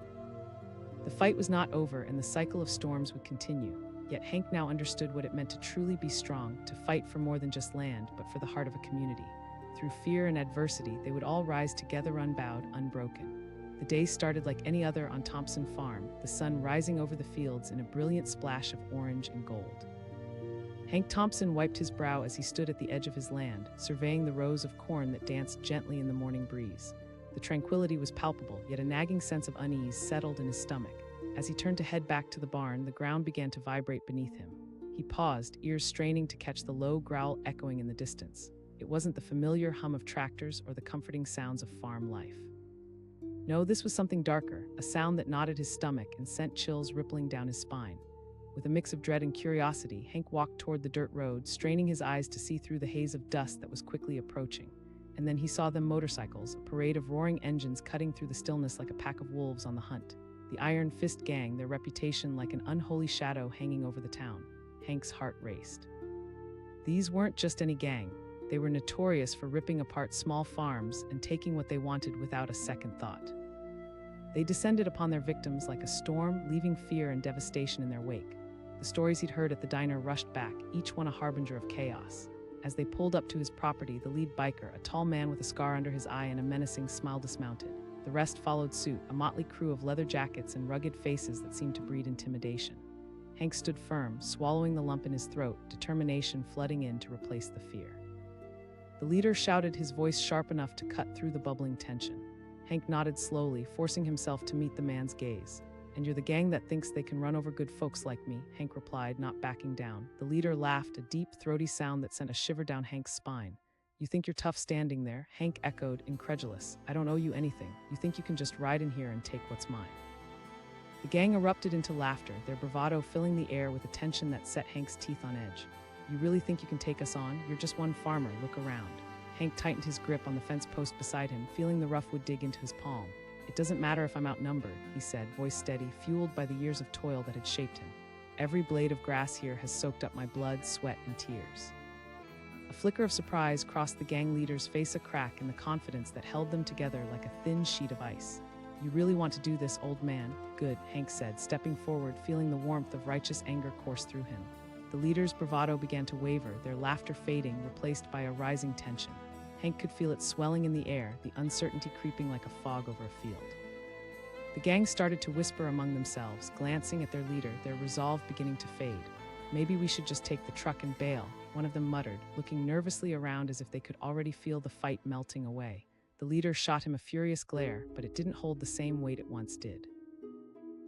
The fight was not over, and the cycle of storms would continue. Yet Hank now understood what it meant to truly be strong, to fight for more than just land, but for the heart of a community. Through fear and adversity, they would all rise together unbowed, unbroken. The day started like any other on Thompson Farm, the sun rising over the fields in a brilliant splash of orange and gold. Hank Thompson wiped his brow as he stood at the edge of his land, surveying the rows of corn that danced gently in the morning breeze. The tranquility was palpable, yet a nagging sense of unease settled in his stomach. As he turned to head back to the barn, the ground began to vibrate beneath him. He paused, ears straining to catch the low growl echoing in the distance. It wasn't the familiar hum of tractors or the comforting sounds of farm life. No, this was something darker, a sound that knotted his stomach and sent chills rippling down his spine. With a mix of dread and curiosity, Hank walked toward the dirt road, straining his eyes to see through the haze of dust that was quickly approaching. And then he saw them motorcycles, a parade of roaring engines cutting through the stillness like a pack of wolves on the hunt. The Iron Fist gang, their reputation like an unholy shadow hanging over the town. Hank's heart raced. These weren't just any gang. They were notorious for ripping apart small farms and taking what they wanted without a second thought. They descended upon their victims like a storm, leaving fear and devastation in their wake. The stories he'd heard at the diner rushed back, each one a harbinger of chaos. As they pulled up to his property, the lead biker, a tall man with a scar under his eye and a menacing smile, dismounted. The rest followed suit, a motley crew of leather jackets and rugged faces that seemed to breed intimidation. Hank stood firm, swallowing the lump in his throat, determination flooding in to replace the fear. The leader shouted, his voice sharp enough to cut through the bubbling tension. Hank nodded slowly, forcing himself to meet the man's gaze. "And you're the gang that thinks they can run over good folks like me," Hank replied, not backing down. The leader laughed, a deep, throaty sound that sent a shiver down Hank's spine. "You think you're tough standing there?" Hank echoed, incredulous. "I don't owe you anything. You think you can just ride in here and take what's mine?" The gang erupted into laughter, their bravado filling the air with a tension that set Hank's teeth on edge. "You really think you can take us on? You're just one farmer. Look around." Hank tightened his grip on the fence post beside him, feeling the rough wood dig into his palm. "It doesn't matter if I'm outnumbered," he said, voice steady, fueled by the years of toil that had shaped him. "Every blade of grass here has soaked up my blood, sweat, and tears." A flicker of surprise crossed the gang leader's face, a crack in the confidence that held them together like a thin sheet of ice. "You really want to do this, old man?" "Good," Hank said, stepping forward, feeling the warmth of righteous anger course through him. The leader's bravado began to waver, their laughter fading, replaced by a rising tension. Hank could feel it swelling in the air, the uncertainty creeping like a fog over a field. The gang started to whisper among themselves, glancing at their leader, their resolve beginning to fade. "Maybe we should just take the truck and bail," one of them muttered, looking nervously around as if they could already feel the fight melting away. The leader shot him a furious glare, but it didn't hold the same weight it once did.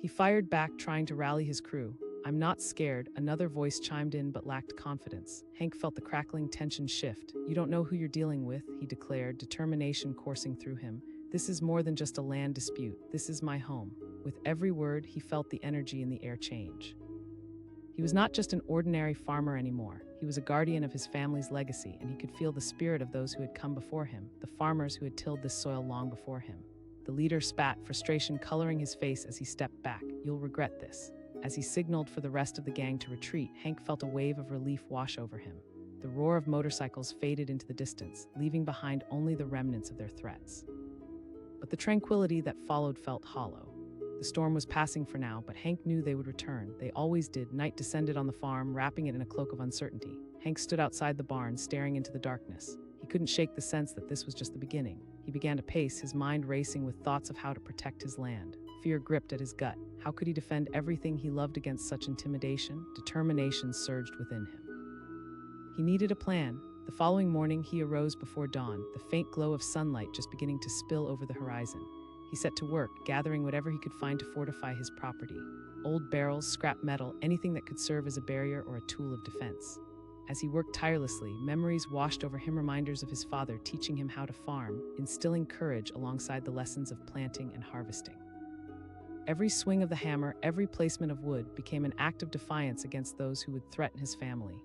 He fired back, trying to rally his crew. "I'm not scared," another voice chimed in but lacked confidence. Hank felt the crackling tension shift. "You don't know who you're dealing with," he declared, determination coursing through him. "This is more than just a land dispute. This is my home." With every word, he felt the energy in the air change. He was not just an ordinary farmer anymore. He was a guardian of his family's legacy, and he could feel the spirit of those who had come before him, the farmers who had tilled this soil long before him. The leader spat, frustration coloring his face as he stepped back. "You'll regret this." As he signaled for the rest of the gang to retreat, Hank felt a wave of relief wash over him. The roar of motorcycles faded into the distance, leaving behind only the remnants of their threats. But the tranquility that followed felt hollow. The storm was passing for now, but Hank knew they would return. They always did. Night descended on the farm, wrapping it in a cloak of uncertainty. Hank stood outside the barn, staring into the darkness. He couldn't shake the sense that this was just the beginning. He began to pace, his mind racing with thoughts of how to protect his land. Fear gripped at his gut. How could he defend everything he loved against such intimidation? Determination surged within him. He needed a plan. The following morning, he arose before dawn, the faint glow of sunlight just beginning to spill over the horizon. He set to work, gathering whatever he could find to fortify his property. Old barrels, scrap metal, anything that could serve as a barrier or a tool of defense. As he worked tirelessly, memories washed over him, reminders of his father teaching him how to farm, instilling courage alongside the lessons of planting and harvesting. Every swing of the hammer, every placement of wood became an act of defiance against those who would threaten his family.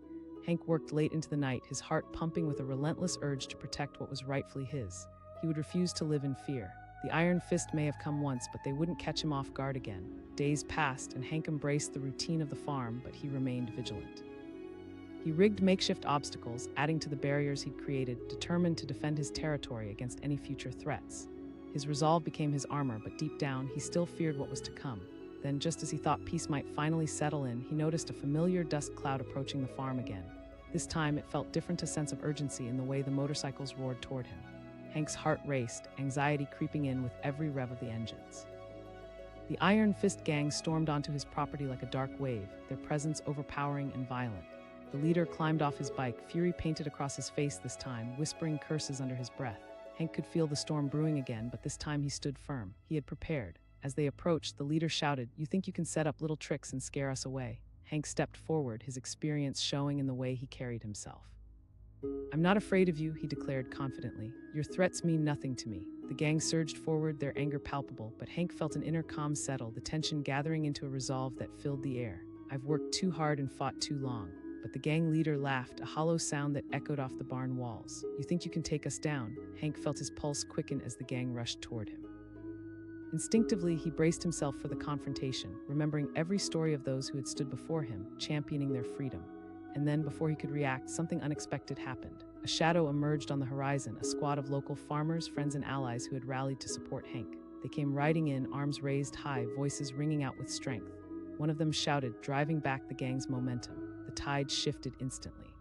Hank worked late into the night, his heart pumping with a relentless urge to protect what was rightfully his. He would refuse to live in fear. The iron fist may have come once, but they wouldn't catch him off guard again. Days passed, and Hank embraced the routine of the farm, but he remained vigilant. He rigged makeshift obstacles, adding to the barriers he'd created, determined to defend his territory against any future threats. His resolve became his armor, but deep down, he still feared what was to come. Then, just as he thought peace might finally settle in, he noticed a familiar dust cloud approaching the farm again. This time, it felt different, a sense of urgency in the way the motorcycles roared toward him. Hank's heart raced, anxiety creeping in with every rev of the engines. The Iron Fist gang stormed onto his property like a dark wave, their presence overpowering and violent. The leader climbed off his bike, fury painted across his face this time, whispering curses under his breath. Hank could feel the storm brewing again, but this time he stood firm. He had prepared. As they approached, the leader shouted, "You think you can set up little tricks and scare us away?" Hank stepped forward, his experience showing in the way he carried himself. "I'm not afraid of you," he declared confidently. "Your threats mean nothing to me." The gang surged forward, their anger palpable, but Hank felt an inner calm settle, the tension gathering into a resolve that filled the air. "I've worked too hard and fought too long." But the gang leader laughed, a hollow sound that echoed off the barn walls. "You think you can take us down?" Hank felt his pulse quicken as the gang rushed toward him. Instinctively, he braced himself for the confrontation, remembering every story of those who had stood before him, championing their freedom. And then, before he could react, something unexpected happened. A shadow emerged on the horizon, a squad of local farmers, friends, and allies who had rallied to support Hank. They came riding in, arms raised high, voices ringing out with strength. One of them shouted, driving back the gang's momentum. The tide shifted instantly.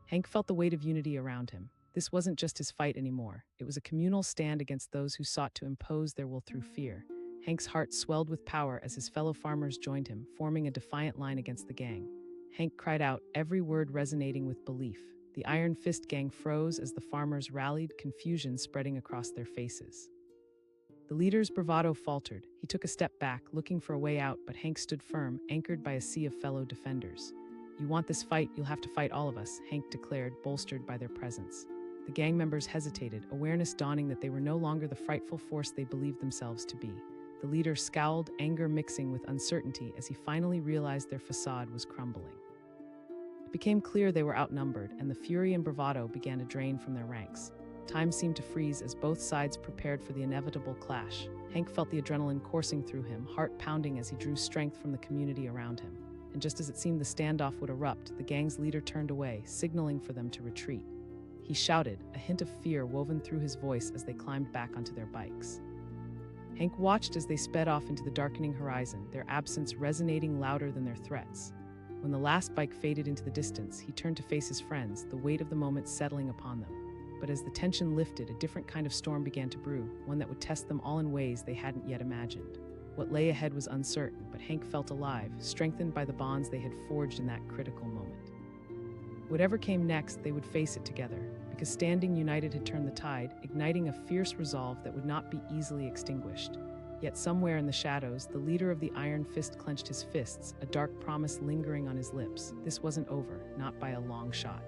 Hank felt the weight of unity around him. This wasn't just his fight anymore. It was a communal stand against those who sought to impose their will through fear. Hank's heart swelled with power as his fellow farmers joined him, forming a defiant line against the gang. Hank cried out, every word resonating with belief. The Iron Fist gang froze as the farmers rallied, confusion spreading across their faces. The leader's bravado faltered. He took a step back, looking for a way out, but Hank stood firm, anchored by a sea of fellow defenders. "You want this fight, you'll have to fight all of us," Hank declared, bolstered by their presence. The gang members hesitated, awareness dawning that they were no longer the frightful force they believed themselves to be. The leader scowled, anger mixing with uncertainty as he finally realized their facade was crumbling. It became clear they were outnumbered, and the fury and bravado began to drain from their ranks. Time seemed to freeze as both sides prepared for the inevitable clash. Hank felt the adrenaline coursing through him, heart pounding as he drew strength from the community around him. And just as it seemed the standoff would erupt, the gang's leader turned away, signaling for them to retreat. He shouted, a hint of fear woven through his voice as they climbed back onto their bikes. Hank watched as they sped off into the darkening horizon, their absence resonating louder than their threats. When the last bike faded into the distance, he turned to face his friends, the weight of the moment settling upon them. But as the tension lifted, a different kind of storm began to brew, one that would test them all in ways they hadn't yet imagined. What lay ahead was uncertain, but Hank felt alive, strengthened by the bonds they had forged in that critical moment. Whatever came next, they would face it together, because standing united had turned the tide, igniting a fierce resolve that would not be easily extinguished. Yet somewhere in the shadows, the leader of the Iron Fist clenched his fists, a dark promise lingering on his lips. This wasn't over, not by a long shot.